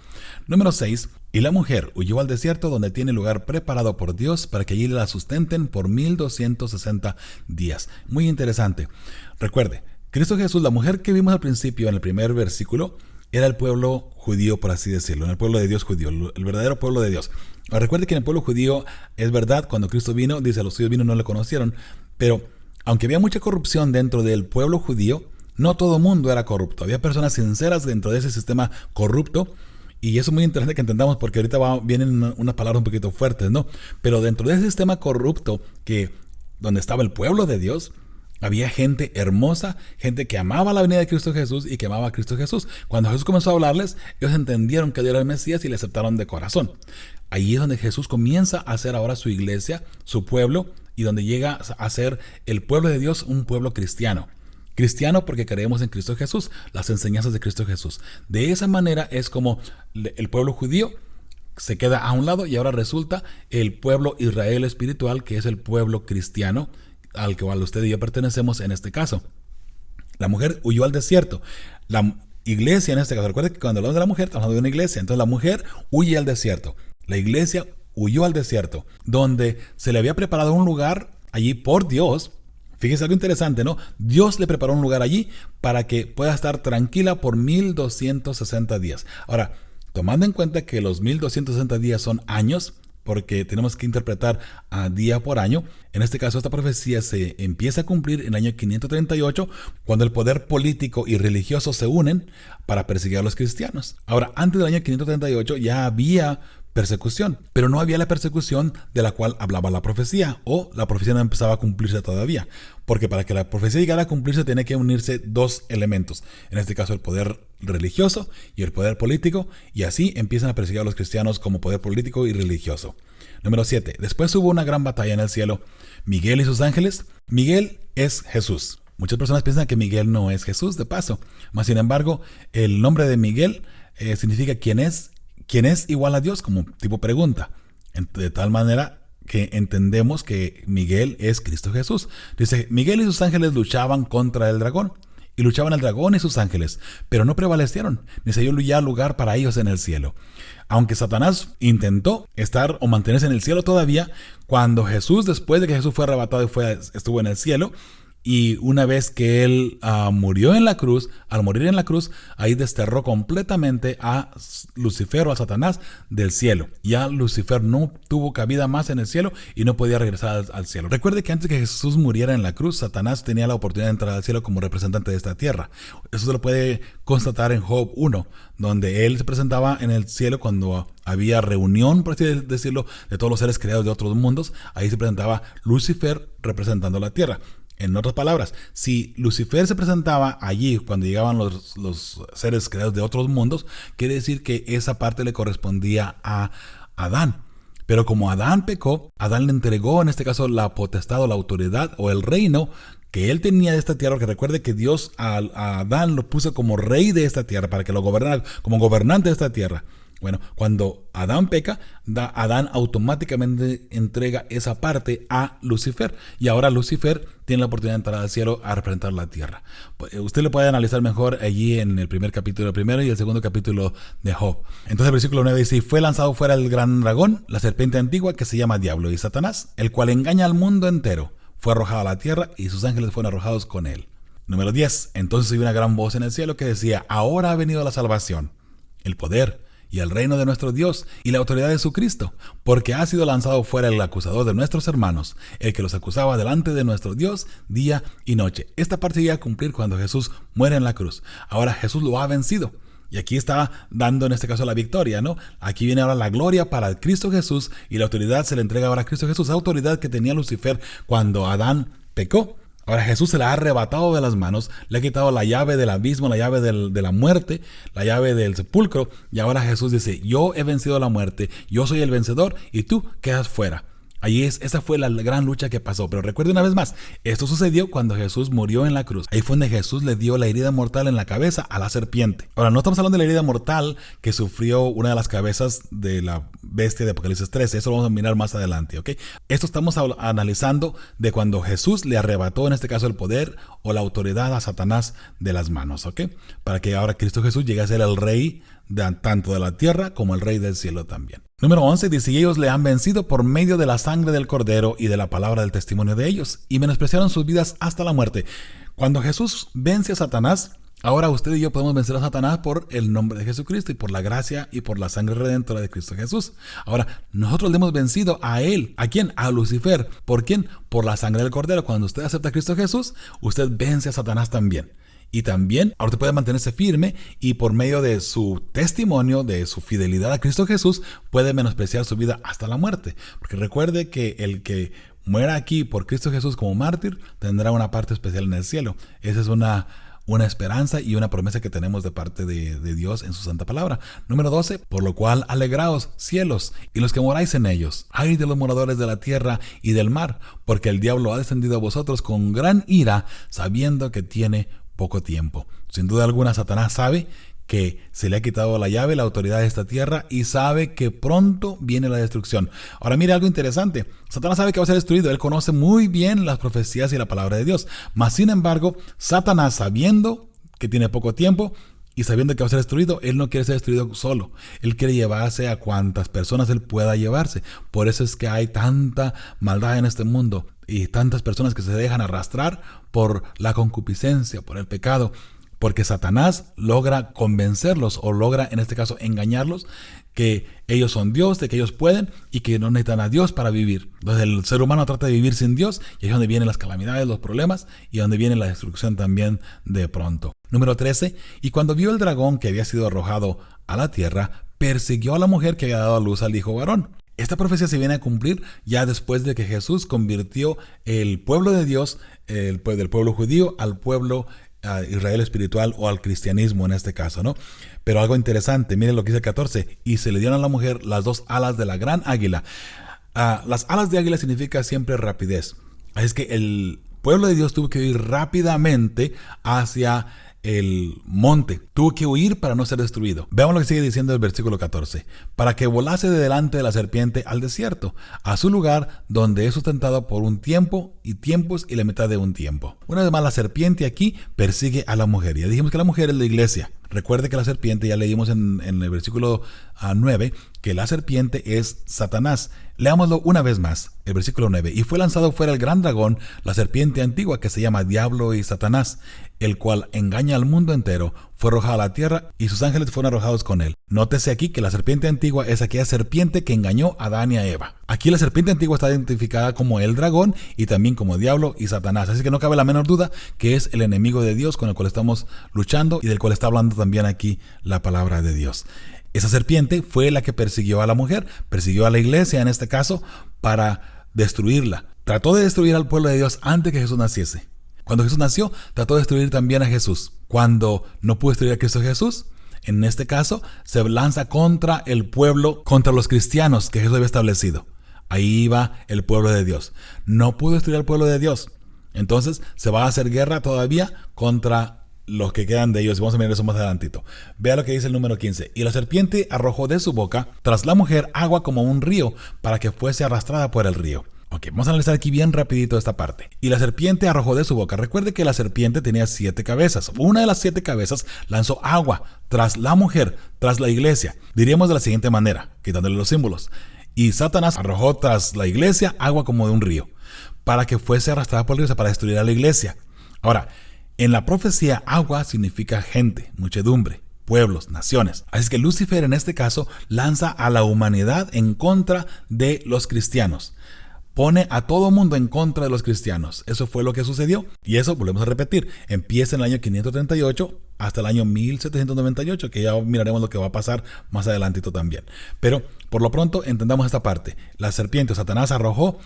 Número 6. Y la mujer huyó al desierto, donde tiene lugar preparado por Dios para que allí la sustenten por 1260 días. Muy interesante. Recuerde, Cristo Jesús, la mujer que vimos al principio en el primer versículo, era el pueblo judío, por así decirlo, en el pueblo de Dios judío, el verdadero pueblo de Dios. Ahora, recuerde que en el pueblo judío, es verdad, cuando Cristo vino, dice, los suyos vino no le conocieron, pero aunque había mucha corrupción dentro del pueblo judío, no todo el mundo era corrupto. Había personas sinceras dentro de ese sistema corrupto, y eso es muy interesante que entendamos, porque ahorita vienen unas palabras un poquito fuertes, ¿no? Pero dentro de ese sistema corrupto, donde estaba el pueblo de Dios, había gente hermosa, gente que amaba la venida de Cristo Jesús y que amaba a Cristo Jesús. Cuando Jesús comenzó a hablarles, ellos entendieron que Dios era el Mesías y le aceptaron de corazón. Ahí es donde Jesús comienza a hacer ahora su iglesia, su pueblo, y donde llega a ser el pueblo de Dios un pueblo cristiano. Cristiano porque creemos en Cristo Jesús, las enseñanzas de Cristo Jesús. De esa manera es como el pueblo judío se queda a un lado, y ahora resulta el pueblo Israel espiritual, que es el pueblo cristiano, al que usted y yo pertenecemos en este caso. La mujer huyó al desierto. La iglesia en este caso, recuerde que cuando hablamos de la mujer, estamos hablando de una iglesia. Entonces la mujer huye al desierto. La iglesia huyó al desierto, donde se le había preparado un lugar allí por Dios. Fíjese algo interesante, ¿no? Dios le preparó un lugar allí para que pueda estar tranquila por 1260 días. Ahora, tomando en cuenta que los 1260 días son años, porque tenemos que interpretar a día por año. En este caso, esta profecía se empieza a cumplir en el año 538, cuando el poder político y religioso se unen para perseguir a los cristianos. Ahora, antes del año 538 ya había persecución, pero no había la persecución de la cual hablaba la profecía, o la profecía no empezaba a cumplirse todavía, porque para que la profecía llegara a cumplirse tenía que unirse 2 elementos, en este caso el poder religioso y el poder político, y así empiezan a perseguir a los cristianos como poder político y religioso. Número 7. Después hubo una gran batalla en el cielo. Miguel y sus ángeles. Miguel es Jesús. Muchas personas piensan que Miguel no es Jesús, de paso. Mas, sin embargo, el nombre de Miguel significa quién es igual a Dios, como tipo pregunta. De tal manera que entendemos que Miguel es Cristo Jesús. Dice, Miguel y sus ángeles luchaban contra el dragón. Y luchaban el dragón y sus ángeles, pero no prevalecieron, ni se dio ya lugar para ellos en el cielo. Aunque Satanás intentó estar o mantenerse en el cielo todavía, cuando Jesús, después de que Jesús fue arrebatado y estuvo en el cielo, y una vez que él murió en la cruz, al morir en la cruz, ahí desterró completamente a Lucifer o a Satanás del cielo. Ya Lucifer no tuvo cabida más en el cielo y no podía regresar al cielo. Recuerde que antes que Jesús muriera en la cruz, Satanás tenía la oportunidad de entrar al cielo como representante de esta tierra. Eso se lo puede constatar en Job 1, donde él se presentaba en el cielo cuando había reunión, por así decirlo, de todos los seres creados de otros mundos. Ahí se presentaba Lucifer representando la tierra. En otras palabras, si Lucifer se presentaba allí cuando llegaban los seres creados de otros mundos, quiere decir que esa parte le correspondía a Adán. Pero como Adán pecó, Adán le entregó en este caso la potestad o la autoridad o el reino que él tenía de esta tierra, porque recuerde que Dios a Adán lo puso como rey de esta tierra para que lo gobernara como gobernante de esta tierra. Bueno, cuando Adán peca, Adán automáticamente entrega esa parte a Lucifer. Y ahora Lucifer tiene la oportunidad de entrar al cielo a representar la tierra. Usted lo puede analizar mejor allí en el primer capítulo primero y el segundo capítulo de Job. Entonces el versículo 9 dice, y fue lanzado fuera el gran dragón, la serpiente antigua que se llama Diablo y Satanás, el cual engaña al mundo entero. Fue arrojado a la tierra y sus ángeles fueron arrojados con él. Número 10. Entonces oí una gran voz en el cielo que decía, ahora ha venido la salvación, el poder y el reino de nuestro Dios y la autoridad de su Cristo, porque ha sido lanzado fuera el acusador de nuestros hermanos, el que los acusaba delante de nuestro Dios día y noche. Esta parte iba a cumplir cuando Jesús muere en la cruz. Ahora Jesús lo ha vencido. Y aquí está dando en este caso la victoria, ¿no? Aquí viene ahora la gloria para Cristo Jesús y la autoridad se le entrega ahora a Cristo Jesús. La autoridad que tenía Lucifer cuando Adán pecó. Ahora Jesús se la ha arrebatado de las manos, le ha quitado la llave del abismo, la llave de la muerte, la llave del sepulcro. Y ahora Jesús dice, yo he vencido la muerte, yo soy el vencedor y tú quedas fuera. Esa fue la gran lucha que pasó. Pero recuerde una vez más, esto sucedió cuando Jesús murió en la cruz. Ahí fue donde Jesús le dio la herida mortal en la cabeza a la serpiente. Ahora, no estamos hablando de la herida mortal que sufrió una de las cabezas de la bestia de Apocalipsis 13. Eso lo vamos a mirar más adelante, ¿ok? Esto estamos analizando de cuando Jesús le arrebató, en este caso, el poder o la autoridad a Satanás de las manos, ¿ok? Para que ahora Cristo Jesús llegue a ser el rey tanto de la tierra como el rey del cielo también. Número 11 dice, y ellos le han vencido por medio de la sangre del cordero y de la palabra del testimonio de ellos, y menospreciaron sus vidas hasta la muerte. Cuando Jesús vence a Satanás, ahora usted y yo podemos vencer a Satanás por el nombre de Jesucristo y por la gracia y por la sangre redentora de Cristo Jesús. Ahora, nosotros le hemos vencido a él. ¿A quién? A Lucifer. ¿Por quién? Por la sangre del cordero. Cuando usted acepta a Cristo Jesús, usted vence a Satanás también. Y también ahora usted puede mantenerse firme y por medio de su testimonio, de su fidelidad a Cristo Jesús, puede menospreciar su vida hasta la muerte. Porque recuerde que el que muera aquí por Cristo Jesús como mártir tendrá una parte especial en el cielo. Esa es una esperanza y una promesa que tenemos de parte de Dios en su santa palabra. Número 12, por lo cual alegraos, cielos, y los que moráis en ellos. Ay de los moradores de la tierra y del mar, porque el diablo ha descendido a vosotros con gran ira, sabiendo que tiene poco tiempo. Sin duda alguna, Satanás sabe que se le ha quitado la llave, la autoridad de esta tierra y sabe que pronto viene la destrucción. Ahora mire algo interesante. Satanás sabe que va a ser destruido. Él conoce muy bien las profecías y la palabra de Dios. Mas sin embargo, Satanás, sabiendo que tiene poco tiempo y sabiendo que va a ser destruido, él no quiere ser destruido solo. Él quiere llevarse a cuantas personas él pueda llevarse. Por eso es que hay tanta maldad en este mundo y tantas personas que se dejan arrastrar por la concupiscencia, por el pecado, porque Satanás logra convencerlos o logra en este caso engañarlos que ellos son Dios, de que ellos pueden y que no necesitan a Dios para vivir. Entonces el ser humano trata de vivir sin Dios y ahí es donde vienen las calamidades, los problemas y donde viene la destrucción también de pronto. Número 13, y cuando vio el dragón que había sido arrojado a la tierra, persiguió a la mujer que había dado a luz al hijo varón. Esta profecía se viene a cumplir ya después de que Jesús convirtió el pueblo de Dios, del pueblo judío, al pueblo a Israel espiritual o al cristianismo en este caso, ¿no? Pero algo interesante, miren lo que dice el 14, y se le dieron a la mujer las dos alas de la gran águila. Las alas de águila significa siempre rapidez. Es que el pueblo de Dios tuvo que ir rápidamente hacia el monte, tuvo que huir para no ser destruido. Veamos lo que sigue diciendo el versículo 14. Para que volase de delante de la serpiente al desierto, a su lugar donde es sustentado por un tiempo y tiempos y la mitad de un tiempo. Una vez más, la serpiente aquí persigue a la mujer. Ya dijimos que la mujer es la iglesia. Recuerde que la serpiente, ya leímos en el versículo 9, que la serpiente es Satanás. Leámoslo una vez más, el versículo 9. Y fue lanzado fuera el gran dragón, la serpiente antigua que se llama Diablo y Satanás, el cual engaña al mundo entero. Fue arrojado a la tierra y sus ángeles fueron arrojados con él. Nótese aquí que la serpiente antigua es aquella serpiente que engañó a Adán y a Eva. Aquí la serpiente antigua está identificada como el dragón y también como Diablo y Satanás. Así que no cabe la menor duda que es el enemigo de Dios con el cual estamos luchando y del cual está hablando también aquí la palabra de Dios. Esa serpiente fue la que persiguió a la mujer, persiguió a la iglesia en este caso para destruirla. Trató de destruir al pueblo de Dios antes que Jesús naciese. Cuando Jesús nació, trató de destruir también a Jesús. Cuando no pudo destruir a Cristo Jesús, en este caso, se lanza contra el pueblo, contra los cristianos que Jesús había establecido. Ahí va el pueblo de Dios. No pudo destruir al pueblo de Dios. Entonces, se va a hacer guerra todavía contra los que quedan de ellos. Vamos a mirar eso más adelantito. Vea lo que dice el número 15. Y la serpiente arrojó de su boca tras la mujer agua como un río para que fuese arrastrada por el río. Ok, vamos a analizar aquí bien rapidito esta parte. Y la serpiente arrojó de su boca. Recuerde que la serpiente tenía 7 cabezas. Una de las 7 cabezas lanzó agua tras la mujer, tras la iglesia. Diríamos de la siguiente manera, quitándole los símbolos. Y Satanás arrojó tras la iglesia agua como de un río, para que fuese arrastrada por el río, para destruir a la iglesia. Ahora, en la profecía, agua significa gente, muchedumbre, pueblos, naciones. Así que Lucifer en este caso lanza a la humanidad en contra de los cristianos. Pone a todo mundo en contra de los cristianos. Eso fue lo que sucedió. Y eso, volvemos a repetir, empieza en el año 538 hasta el año 1798, que ya miraremos lo que va a pasar más adelantito también. Pero por lo pronto entendamos esta parte. La serpiente, Satanás, arrojó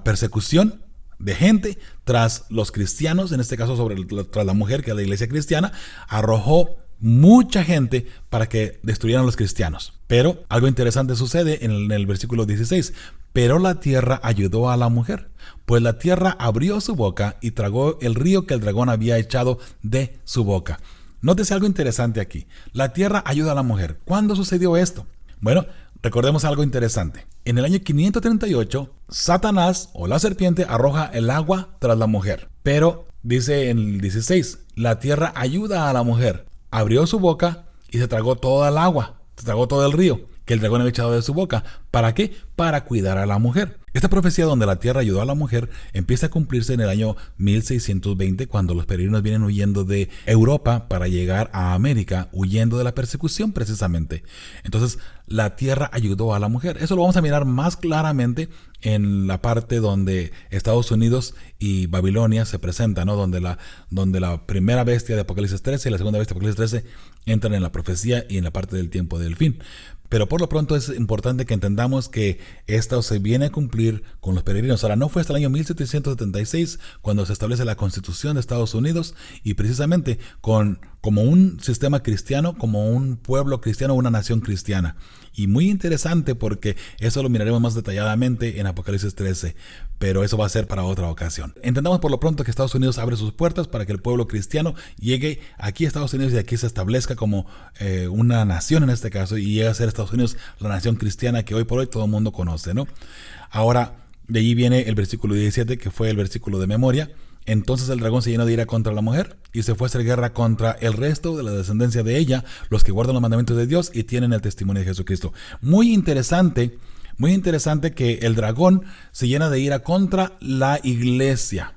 persecución de gente tras los cristianos, en este caso tras la mujer, que es la iglesia cristiana, arrojó mucha gente para que destruyeran a los cristianos. Pero algo interesante sucede en el versículo 16. Pero la tierra ayudó a la mujer, pues la tierra abrió su boca y tragó el río que el dragón había echado de su boca. Nótese algo interesante aquí. La tierra ayuda a la mujer. ¿Cuándo sucedió esto? Bueno, recordemos algo interesante. En el año 538, Satanás o la serpiente arroja el agua tras la mujer. Pero dice en el 16, la tierra ayuda a la mujer. Abrió su boca y se tragó toda el agua, se tragó todo el río que el dragón había echado de su boca. ¿Para qué? Para cuidar a la mujer. Esta profecía donde la tierra ayudó a la mujer empieza a cumplirse en el año 1620, cuando los peregrinos vienen huyendo de Europa para llegar a América, huyendo de la persecución precisamente. Entonces, la tierra ayudó a la mujer. Eso lo vamos a mirar más claramente en la parte donde Estados Unidos y Babilonia se presentan, ¿no? Donde la primera bestia de Apocalipsis 13 y la segunda bestia de Apocalipsis 13 entran en la profecía y en la parte del tiempo del fin. Pero por lo pronto es importante que entendamos que esto se viene a cumplir con los peregrinos. Ahora, no fue hasta el año 1776 cuando se establece la Constitución de Estados Unidos, y precisamente como un sistema cristiano, como un pueblo cristiano, una nación cristiana. Y muy interesante porque eso lo miraremos más detalladamente en Apocalipsis 13, pero eso va a ser para otra ocasión. Entendamos por lo pronto que Estados Unidos abre sus puertas para que el pueblo cristiano llegue aquí a Estados Unidos y aquí se establezca como una nación en este caso, y llegue a ser Estados Unidos la nación cristiana que hoy por hoy todo el mundo conoce, ¿no? Ahora, de allí viene el versículo 17, que fue el versículo de memoria. Entonces el dragón se llenó de ira contra la mujer y se fue a hacer guerra contra el resto de la descendencia de ella, los que guardan los mandamientos de Dios y tienen el testimonio de Jesucristo. Muy interesante que el dragón se llena de ira contra la iglesia.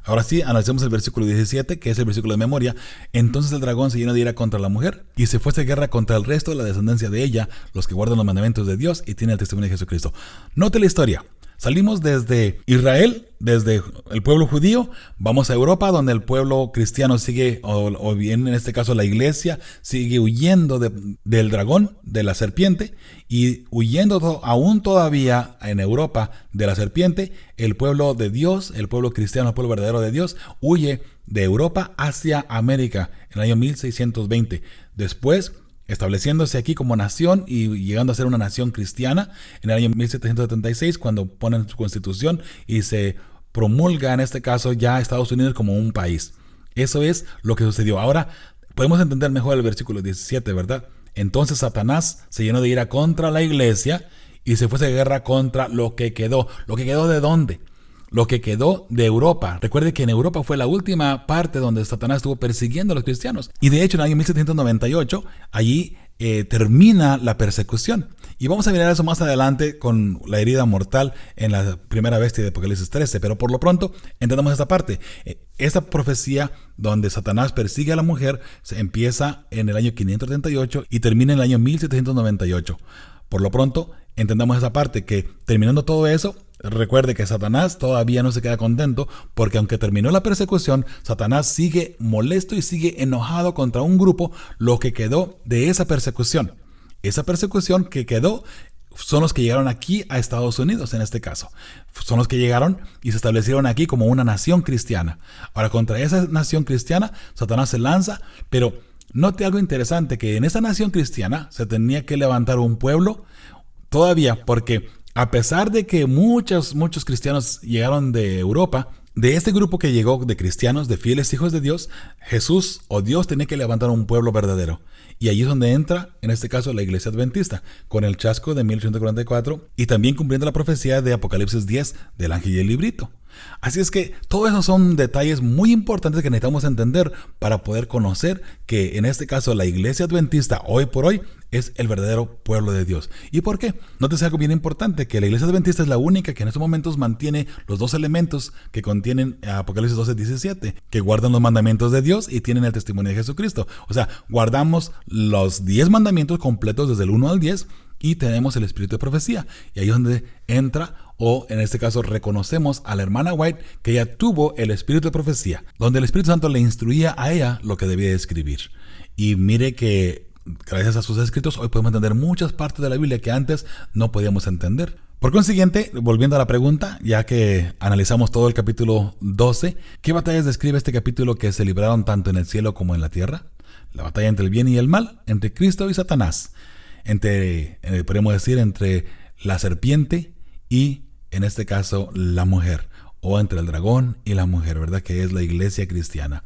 Ahora sí, analicemos el versículo 17, que es el versículo de memoria. Entonces el dragón se llenó de ira contra la mujer y se fue a hacer guerra contra el resto de la descendencia de ella, los que guardan los mandamientos de Dios y tienen el testimonio de Jesucristo. Note la historia. Salimos desde Israel, desde el pueblo judío, vamos a Europa, donde el pueblo cristiano sigue, o bien en este caso la iglesia, sigue huyendo del dragón, de la serpiente, y huyendo aún todavía en Europa de la serpiente, el pueblo de Dios, el pueblo cristiano, el pueblo verdadero de Dios, huye de Europa hacia América en el año 1620. Después, estableciéndose aquí como nación y llegando a ser una nación cristiana en el año 1776, cuando ponen su constitución y se promulga en este caso ya Estados Unidos como un país. Eso es lo que sucedió. Ahora podemos entender mejor el versículo 17, ¿verdad? Entonces Satanás se llenó de ira contra la iglesia y se fue a guerra contra lo que quedó. ¿Lo que quedó de dónde? Lo que quedó de Europa. Recuerde que en Europa fue la última parte donde Satanás estuvo persiguiendo a los cristianos. Y de hecho en el año 1798 allí termina la persecución. Y vamos a mirar eso más adelante con la herida mortal en la primera bestia de Apocalipsis 13. Pero por lo pronto entendamos esta parte. Esta profecía donde Satanás persigue a la mujer se empieza en el año 538 y termina en el año 1798. Por lo pronto entendamos esa parte, que terminando todo eso, recuerde que Satanás todavía no se queda contento, porque aunque terminó la persecución, Satanás sigue molesto y sigue enojado contra un grupo, lo que quedó de esa persecución. Esa persecución que quedó son los que llegaron aquí a Estados Unidos en este caso. Son los que llegaron y se establecieron aquí como una nación cristiana. Ahora, contra esa nación cristiana, Satanás se lanza, pero note algo interesante, que en esa nación cristiana se tenía que levantar un pueblo todavía, porque a pesar de que muchos cristianos llegaron de Europa, de este grupo que llegó de cristianos, de fieles hijos de Dios, Jesús o Dios tenía que levantar un pueblo verdadero. Y allí es donde entra, en este caso, la iglesia adventista, con el chasco de 1844 y también cumpliendo la profecía de Apocalipsis 10 del ángel y el librito. Así es que todos esos son detalles muy importantes que necesitamos entender para poder conocer que en este caso la iglesia adventista hoy por hoy es el verdadero pueblo de Dios. ¿Y por qué? Nótese algo bien importante, que la iglesia adventista es la única que en estos momentos mantiene los dos elementos que contienen Apocalipsis 12:17, que guardan los mandamientos de Dios y tienen el testimonio de Jesucristo. O sea, guardamos los 10 mandamientos completos desde el 1 al 10 y tenemos el espíritu de profecía. Y ahí es donde entra, o en este caso reconocemos a la hermana White, que ella tuvo el espíritu de profecía, donde el Espíritu Santo le instruía a ella lo que debía escribir. Y mire que gracias a sus escritos hoy podemos entender muchas partes de la Biblia que antes no podíamos entender. Por consiguiente, volviendo a la pregunta, ya que analizamos todo el capítulo 12, ¿qué batallas describe este capítulo que se libraron tanto en el cielo como en la tierra? La batalla entre el bien y el mal, entre Cristo y Satanás, podríamos decir, entre la serpiente y, en este caso, la mujer, o entre el dragón y la mujer, ¿verdad? Que es la iglesia cristiana.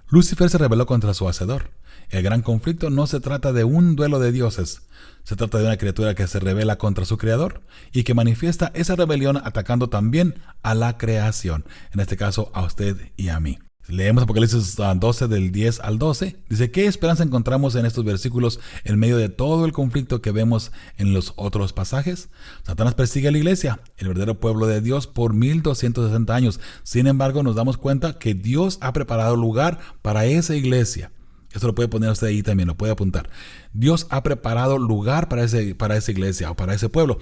Lucifer se rebeló contra su hacedor. El gran conflicto no se trata de un duelo de dioses, se trata de una criatura que se rebela contra su creador y que manifiesta esa rebelión atacando también a la creación, en este caso a usted y a mí. Leemos Apocalipsis 12 del 10 al 12. Dice, ¿qué esperanza encontramos en estos versículos en medio de todo el conflicto que vemos en los otros pasajes? Satanás persigue a la iglesia, el verdadero pueblo de Dios, por 1260 años. Sin embargo, nos damos cuenta que Dios ha preparado lugar para esa iglesia. Esto lo puede poner usted ahí también, lo puede apuntar. Dios ha preparado lugar para esa iglesia o para ese pueblo.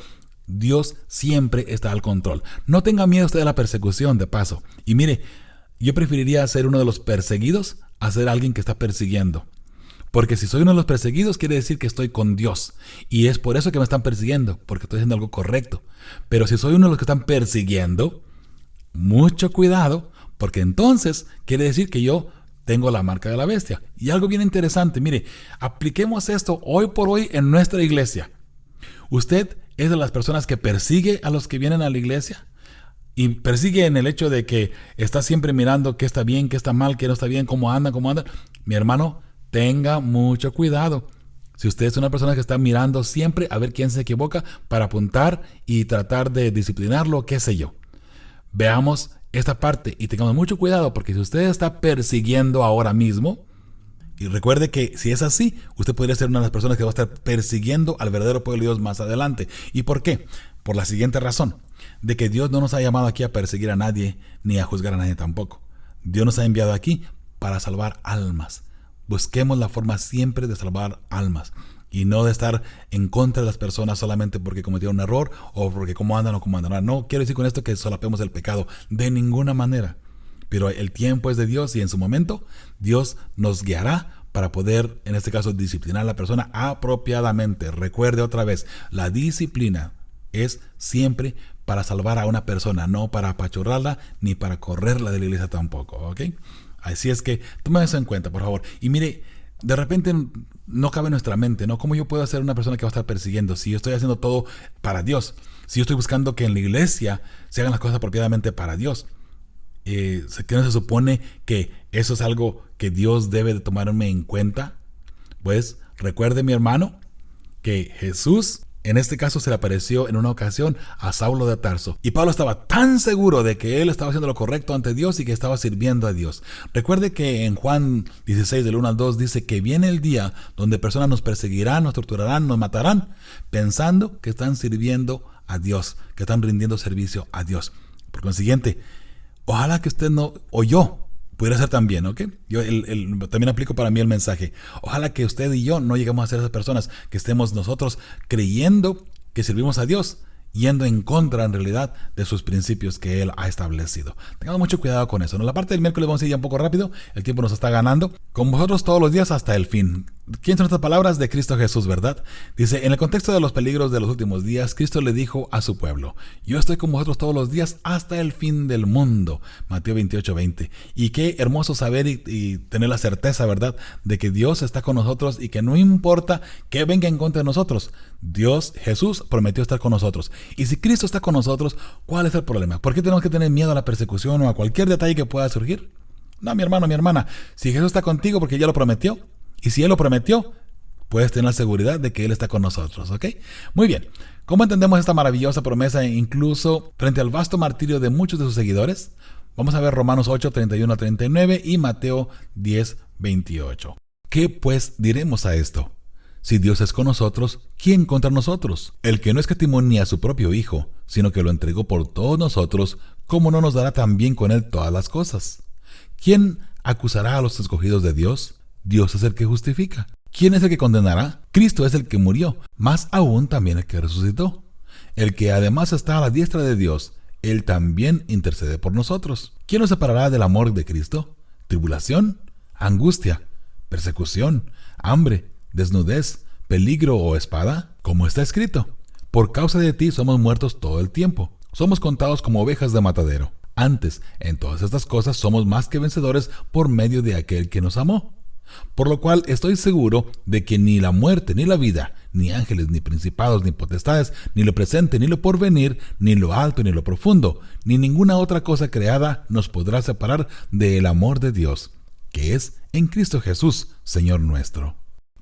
Dios siempre está al control. No tenga miedo usted de la persecución, de paso. Y mire, yo preferiría ser uno de los perseguidos a ser alguien que está persiguiendo. Porque si soy uno de los perseguidos, quiere decir que estoy con Dios. Y es por eso que me están persiguiendo, porque estoy haciendo algo correcto. Pero si soy uno de los que están persiguiendo, mucho cuidado, porque entonces quiere decir que yo tengo la marca de la bestia. Y algo bien interesante, mire, apliquemos esto hoy por hoy en nuestra iglesia. ¿Usted es de las personas que persigue a los que vienen a la iglesia? Y persigue en el hecho de que está siempre mirando qué está bien, qué está mal, qué no está bien, cómo anda. Mi hermano, tenga mucho cuidado. Si usted es una persona que está mirando siempre a ver quién se equivoca para apuntar y tratar de disciplinarlo, qué sé yo. Veamos esta parte y tengamos mucho cuidado, porque si usted está persiguiendo ahora mismo, y recuerde que si es así, usted podría ser una de las personas que va a estar persiguiendo al verdadero pueblo de Dios más adelante. ¿Y por qué? Por la siguiente razón, de que Dios no nos ha llamado aquí a perseguir a nadie, ni a juzgar a nadie tampoco. Dios nos ha enviado aquí para salvar almas. Busquemos la forma siempre de salvar almas y no de estar en contra de las personas solamente porque cometieron un error o porque cómo andan o cómo andan. No quiero decir con esto que solapemos el pecado, de ninguna manera. Pero el tiempo es de Dios y en su momento Dios nos guiará para poder, en este caso, disciplinar a la persona apropiadamente. Recuerde otra vez, la disciplina es siempre para salvar a una persona, no para apachurrarla ni para correrla de la iglesia tampoco, ¿ok? Así es que tome eso en cuenta, por favor. Y mire, de repente no cabe en nuestra mente, ¿no? ¿Cómo yo puedo ser una persona que va a estar persiguiendo si yo estoy haciendo todo para Dios? Si yo estoy buscando que en la iglesia se hagan las cosas apropiadamente para Dios. ¿Qué no se supone que ¿Eso es algo que Dios debe de tomarme en cuenta? Pues recuerde, mi hermano, que Jesús en este caso se le apareció en una ocasión a Saulo de Tarso. Y Pablo estaba tan seguro de que él estaba haciendo lo correcto ante Dios y que estaba sirviendo a Dios. Recuerde que en Juan 16, del 1 al 2, dice que viene el día donde personas nos perseguirán, nos torturarán, nos matarán, pensando que están sirviendo a Dios, que están rindiendo servicio a Dios. Por consiguiente, ojalá que usted no, o yo, pudiera ser también, ¿ok? Yo también aplico para mí el mensaje. Ojalá que usted y yo no lleguemos a ser esas personas que estemos nosotros creyendo que servimos a Dios, yendo en contra en realidad de sus principios que Él ha establecido. Tengamos mucho cuidado con eso, ¿no? La parte del miércoles vamos a ir ya un poco rápido, el tiempo nos está ganando. Con vosotros todos los días hasta el fin. ¿Quién son estas palabras? De Cristo Jesús, ¿verdad? Dice, en el contexto de los peligros de los últimos días, Cristo le dijo a su pueblo, yo estoy con vosotros todos los días hasta el fin del mundo. Mateo 28:20. Y qué hermoso saber y tener la certeza, ¿verdad?, de que Dios está con nosotros y que no importa que venga en contra de nosotros, Dios, Jesús, prometió estar con nosotros. Y si Cristo está con nosotros, ¿cuál es el problema? ¿Por qué tenemos que tener miedo a la persecución o a cualquier detalle que pueda surgir? No, mi hermano, mi hermana, si Jesús está contigo porque ya lo prometió, y si Él lo prometió, puedes tener la seguridad de que Él está con nosotros, ¿ok? Muy bien. ¿Cómo entendemos esta maravillosa promesa incluso frente al vasto martirio de muchos de sus seguidores? Vamos a ver Romanos 8, 31 a 39 y Mateo 10, 28. ¿Qué pues diremos a esto? Si Dios es con nosotros, ¿quién contra nosotros? El que no escatimó ni a su propio Hijo, sino que lo entregó por todos nosotros, ¿cómo no nos dará también con Él todas las cosas? ¿Quién acusará a los escogidos de Dios? Dios es el que justifica. ¿Quién es el que condenará? Cristo es el que murió, más aún también el que resucitó. El que además está a la diestra de Dios, Él también intercede por nosotros. ¿Quién nos separará del amor de Cristo? ¿Tribulación? ¿Angustia? ¿Persecución? ¿Hambre? ¿Desnudez? ¿Peligro o espada? Como está escrito, por causa de ti somos muertos todo el tiempo. Somos contados como ovejas de matadero. Antes, en todas estas cosas somos más que vencedores por medio de aquel que nos amó. Por lo cual estoy seguro de que ni la muerte, ni la vida, ni ángeles, ni principados, ni potestades, ni lo presente, ni lo porvenir, ni lo alto, ni lo profundo, ni ninguna otra cosa creada nos podrá separar del amor de Dios, que es en Cristo Jesús, Señor nuestro.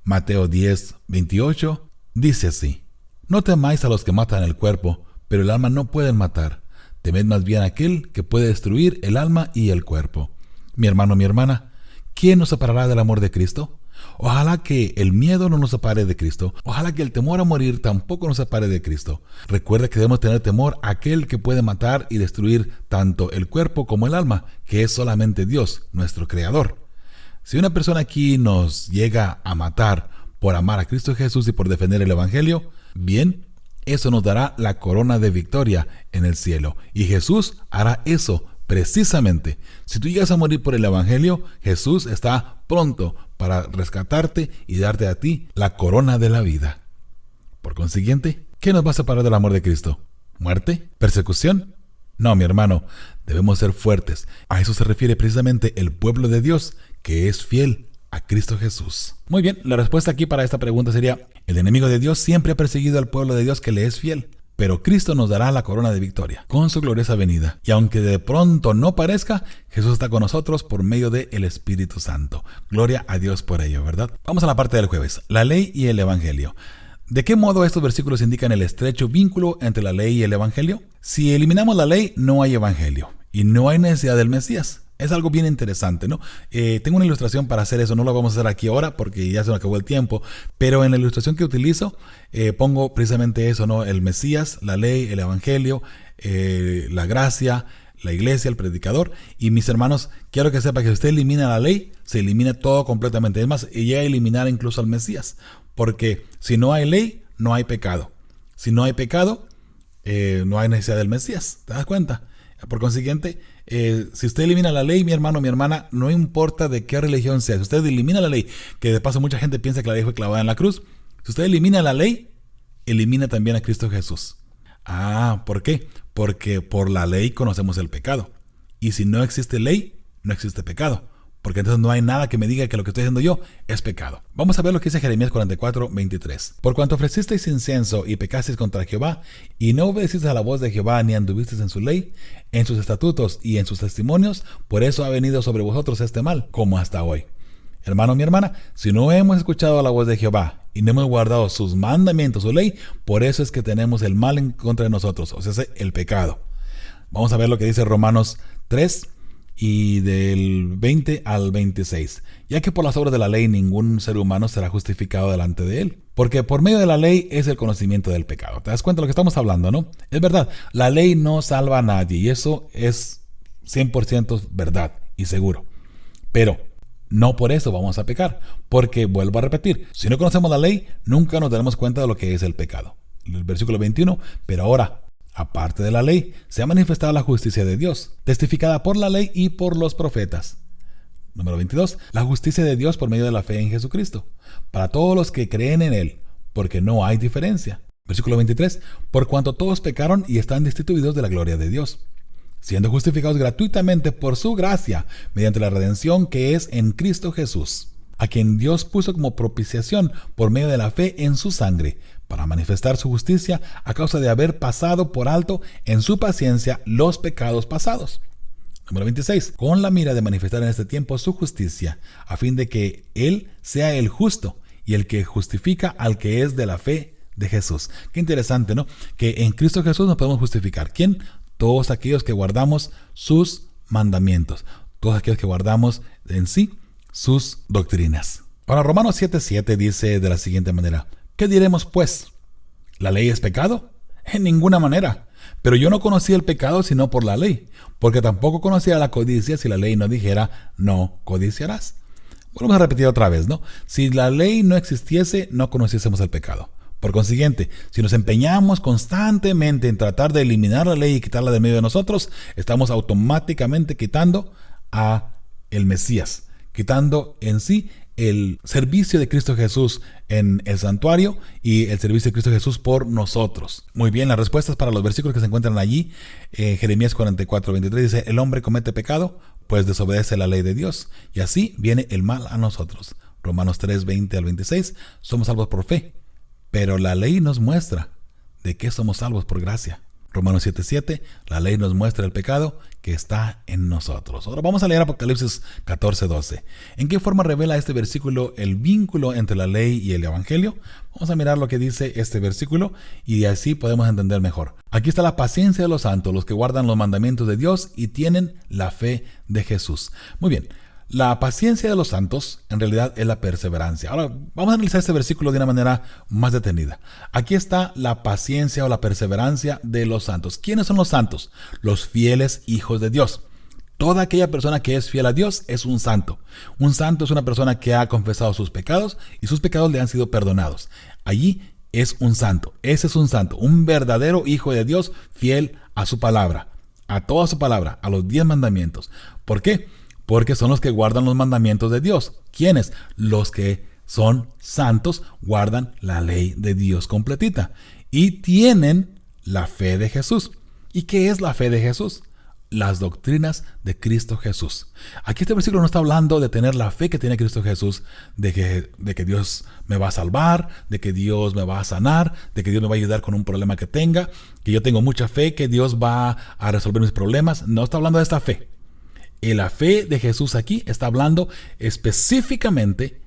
Mateo 10, 28 dice así: no temáis a los que matan el cuerpo, pero el alma no pueden matar. Temed más bien a aquel que puede destruir el alma y el cuerpo. Mi hermano, mi hermana, ¿quién nos separará del amor de Cristo? Ojalá que el miedo no nos separe de Cristo. Ojalá que el temor a morir tampoco nos separe de Cristo. Recuerda que debemos tener temor a aquel que puede matar y destruir tanto el cuerpo como el alma, que es solamente Dios, nuestro Creador. Si una persona aquí nos llega a matar por amar a Cristo Jesús y por defender el Evangelio, bien, eso nos dará la corona de victoria en el cielo. Y Jesús hará eso precisamente. Si tú llegas a morir por el Evangelio, Jesús está pronto para rescatarte y darte a ti la corona de la vida. Por consiguiente, ¿qué nos va a separar del amor de Cristo? ¿Muerte? ¿Persecución? No, mi hermano, debemos ser fuertes. A eso se refiere precisamente el pueblo de Dios, que es fiel a Cristo Jesús. Muy bien, la respuesta aquí para esta pregunta sería: el enemigo de Dios siempre ha perseguido al pueblo de Dios que le es fiel. Pero Cristo nos dará la corona de victoria con su gloriosa venida. Y aunque de pronto no parezca, Jesús está con nosotros por medio del Espíritu Santo. Gloria a Dios por ello, ¿verdad? Vamos a la parte del jueves, la ley y el Evangelio. ¿De qué modo estos versículos indican el estrecho vínculo entre la ley y el Evangelio? Si eliminamos la ley, no hay Evangelio y no hay necesidad del Mesías. Es algo bien interesante, ¿no? Tengo una ilustración para hacer eso, no lo vamos a hacer aquí ahora porque ya se nos acabó el tiempo, pero en la ilustración que utilizo pongo precisamente eso, ¿no? El Mesías, la ley, el Evangelio, la gracia, la iglesia, el predicador. Y mis hermanos, quiero que sepa que si usted elimina la ley, se elimina todo completamente. Es más, llega a eliminar incluso al Mesías, porque si no hay ley, no hay pecado. Si no hay pecado, no hay necesidad del Mesías. ¿Te das cuenta? Por consiguiente, si usted elimina la ley, mi hermano, mi hermana, no importa de qué religión sea, si usted elimina la ley, que de paso mucha gente piensa que la ley fue clavada en la cruz, si usted elimina la ley, elimina también a Cristo Jesús. ¿Por qué? Porque por la ley conocemos el pecado. Y si no existe ley, no existe pecado. porque entonces no hay nada que me diga que lo que estoy haciendo yo es pecado. Vamos a ver lo que dice Jeremías 44:23. Por cuanto ofrecisteis incienso y pecasteis contra Jehová, y no obedecisteis a la voz de Jehová, ni anduvisteis en su ley, en sus estatutos y en sus testimonios, por eso ha venido sobre vosotros este mal, como hasta hoy. Hermano, mi hermana, si no hemos escuchado la voz de Jehová y no hemos guardado sus mandamientos, su ley, por eso es que tenemos el mal en contra de nosotros, o sea, el pecado. Vamos a ver lo que dice Romanos 3 y del 20 al 26. Ya que por las obras de la ley ningún ser humano será justificado delante de él, porque por medio de la ley es el conocimiento del pecado. ¿Te das cuenta de lo que estamos hablando, no? Es verdad, la ley no salva a nadie y eso es 100% verdad y seguro. Pero no por eso vamos a pecar, porque vuelvo a repetir, si no conocemos la ley, nunca nos daremos cuenta de lo que es el pecado. El versículo 21, pero ahora, aparte de la ley, se ha manifestado la justicia de Dios, testificada por la ley y por los profetas. Número 22, la justicia de Dios por medio de la fe en Jesucristo, para todos los que creen en Él, porque no hay diferencia. Versículo 23, por cuanto todos pecaron y están destituidos de la gloria de Dios, siendo justificados gratuitamente por su gracia, mediante la redención que es en Cristo Jesús, a quien Dios puso como propiciación por medio de la fe en su sangre, para manifestar su justicia a causa de haber pasado por alto en su paciencia los pecados pasados. Número 26. Con la mira de manifestar en este tiempo su justicia, a fin de que Él sea el justo y el que justifica al que es de la fe de Jesús. Qué interesante, ¿no? Que en Cristo Jesús nos podemos justificar. ¿Quién? Todos aquellos que guardamos sus mandamientos. Todos aquellos que guardamos en sí sus doctrinas. Ahora, Romanos 7:7 dice de la siguiente manera: ¿qué diremos pues? ¿La ley es pecado? En ninguna manera. Pero yo no conocía el pecado sino por la ley, porque tampoco conocía la codicia si la ley no dijera no codiciarás. Volvemos a repetir otra vez, ¿no? Si la ley no existiese, no conociésemos el pecado. Por consiguiente, si nos empeñamos constantemente en tratar de eliminar la ley y quitarla de medio de nosotros, estamos automáticamente quitando a el Mesías, quitando en sí el servicio de Cristo Jesús en el santuario y el servicio de Cristo Jesús por nosotros. Muy bien, las respuestas para los versículos que se encuentran allí, Jeremías 44:23 dice: el hombre comete pecado, pues desobedece la ley de Dios, y así viene el mal a nosotros. Romanos 3:20 al 26, somos salvos por fe, pero la ley nos muestra de qué somos salvos por gracia. Romanos 7:7, la ley nos muestra el pecado que está en nosotros. Ahora vamos a leer Apocalipsis 14:12. ¿En qué forma revela este versículo el vínculo entre la ley y el evangelio? Vamos a mirar lo que dice este versículo y así podemos entender mejor. Aquí está la paciencia de los santos, los que guardan los mandamientos de Dios y tienen la fe de Jesús. Muy bien. La paciencia de los santos en realidad es la perseverancia. Ahora vamos a analizar este versículo de una manera más detenida. Aquí está la paciencia o la perseverancia de los santos. ¿Quiénes son los santos? Los fieles hijos de Dios. Toda aquella persona que es fiel a Dios es un santo. Un santo es una persona que ha confesado sus pecados y sus pecados le han sido perdonados. Allí es un santo. Ese es un santo, un verdadero hijo de Dios fiel a su palabra, a toda su palabra, a los 10 mandamientos. ¿Por qué? Porque son los que guardan los mandamientos de Dios. ¿Quiénes? Los que son santos guardan la ley de Dios completita y tienen la fe de Jesús. ¿Y qué es la fe de Jesús? Las doctrinas de Cristo Jesús. Aquí este versículo no está hablando de tener la fe que tiene Cristo Jesús, de que Dios me va a salvar, de que Dios me va a sanar, de que Dios me va a ayudar con un problema que tenga, que yo tengo mucha fe que Dios va a resolver mis problemas. No está hablando de esta fe. Y la fe de Jesús aquí está hablando específicamente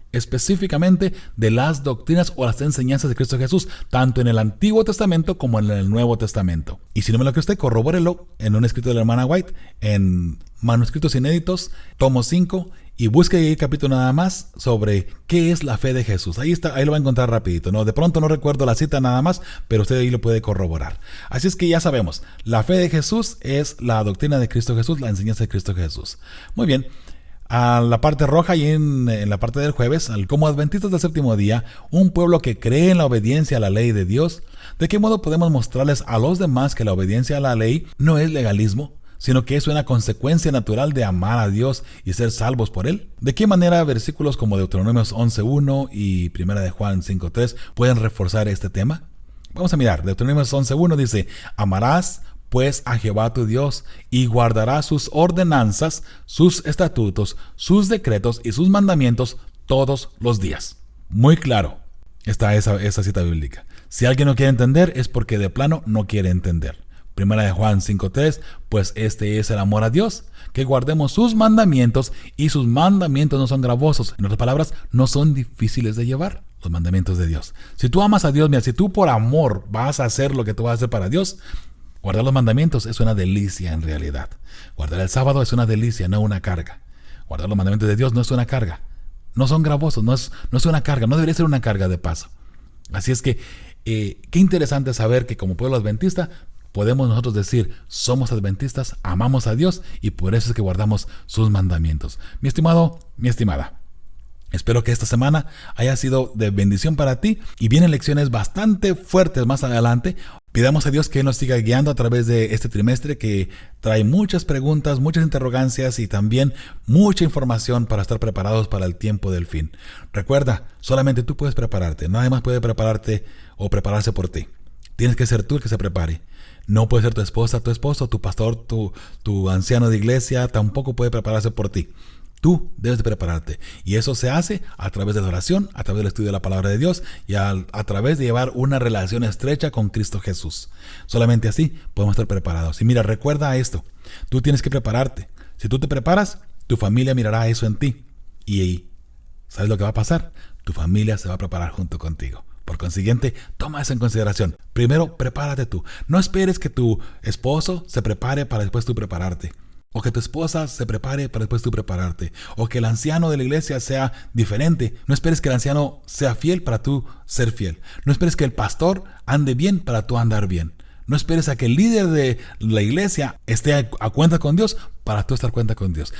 de las doctrinas o las enseñanzas de Cristo Jesús, tanto en el Antiguo Testamento como en el Nuevo Testamento. Y si no me lo cree usted, corrobórelo en un escrito de la hermana White, en Manuscritos Inéditos, tomo 5, y busque ahí el capítulo nada más sobre qué es la fe de Jesús. Ahí está, ahí lo va a encontrar rapidito, ¿no? De pronto no recuerdo la cita nada más, pero usted ahí lo puede corroborar. Así es que ya sabemos, la fe de Jesús es la doctrina de Cristo Jesús, la enseñanza de Cristo Jesús. Muy bien. A la parte roja y en la parte del jueves, como adventistas del séptimo día, un pueblo que cree en la obediencia a la ley de Dios, ¿de qué modo podemos mostrarles a los demás que la obediencia a la ley no es legalismo, sino que es una consecuencia natural de amar a Dios y ser salvos por Él? ¿De qué manera versículos como Deuteronomios 11:1 y 1 de Juan 5:3 pueden reforzar este tema? Vamos a mirar. Deuteronomios 11:1 dice: amarás pues a Jehová tu Dios, y guardarás sus ordenanzas, sus estatutos, sus decretos y sus mandamientos todos los días. Muy claro está esa cita bíblica. Si alguien no quiere entender, es porque de plano no quiere entender. Primera de Juan 5:3, pues este es el amor a Dios, que guardemos sus mandamientos, y sus mandamientos no son gravosos. En otras palabras, no son difíciles de llevar, los mandamientos de Dios. Si tú amas a Dios, mira, si tú por amor vas a hacer lo que tú vas a hacer para Dios, guardar los mandamientos es una delicia en realidad. Guardar el sábado es una delicia, no una carga. Guardar los mandamientos de Dios no es una carga. No son gravosos, no es una carga, no debería ser una carga de paso. Así es que, qué interesante saber que como pueblo adventista podemos nosotros decir, somos adventistas, amamos a Dios y por eso es que guardamos sus mandamientos. Mi estimado, mi estimada, espero que esta semana haya sido de bendición para ti y vienen lecciones bastante fuertes más adelante. Pidamos a Dios que Él nos siga guiando a través de este trimestre que trae muchas preguntas, muchas interrogancias y también mucha información para estar preparados para el tiempo del fin. Recuerda, solamente tú puedes prepararte, nadie más puede prepararte o prepararse por ti. Tienes que ser tú el que se prepare. No puede ser tu esposa, tu esposo, tu pastor, tu anciano de iglesia, tampoco puede prepararse por ti. Tú debes de prepararte y eso se hace a través de la oración, a través del estudio de la palabra de Dios y a través de llevar una relación estrecha con Cristo Jesús. Solamente así podemos estar preparados. Y mira, recuerda esto, tú tienes que prepararte. Si tú te preparas, tu familia mirará eso en ti y ¿sabes lo que va a pasar? Tu familia se va a preparar junto contigo. Por consiguiente, toma eso en consideración. Primero, prepárate tú. No esperes que tu esposo se prepare para después tú prepararte. O que tu esposa se prepare para después tú prepararte. O que el anciano de la iglesia sea diferente. No esperes que el anciano sea fiel para tú ser fiel. No esperes que el pastor ande bien para tú andar bien. No esperes a que el líder de la iglesia esté a cuenta con Dios para tú estar a cuenta con Dios.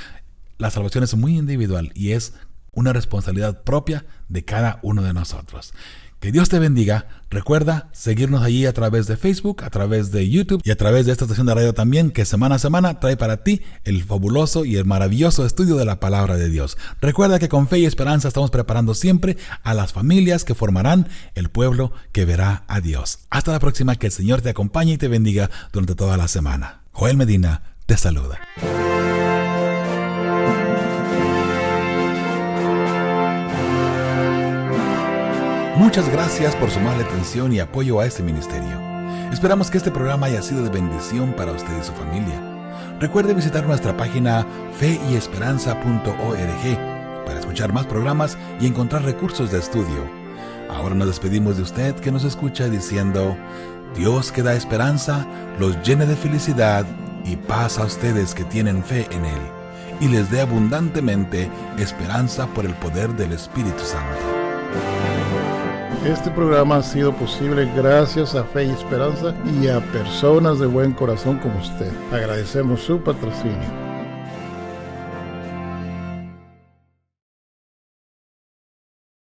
La salvación es muy individual y es una responsabilidad propia de cada uno de nosotros. Que Dios te bendiga. Recuerda seguirnos allí a través de Facebook, a través de YouTube y a través de esta estación de radio también, que semana a semana trae para ti el fabuloso y el maravilloso estudio de la palabra de Dios. Recuerda que con fe y esperanza estamos preparando siempre a las familias que formarán el pueblo que verá a Dios. Hasta la próxima, que el Señor te acompañe y te bendiga durante toda la semana. Joel Medina te saluda. Muchas gracias por su amable atención y apoyo a este ministerio. Esperamos que este programa haya sido de bendición para usted y su familia. Recuerde visitar nuestra página feyesperanza.org para escuchar más programas y encontrar recursos de estudio. Ahora nos despedimos de usted que nos escucha diciendo: Dios que da esperanza, los llene de felicidad y paz a ustedes que tienen fe en Él, y les dé abundantemente esperanza por el poder del Espíritu Santo. Este programa ha sido posible gracias a Fe y Esperanza y a personas de buen corazón como usted. Agradecemos su patrocinio.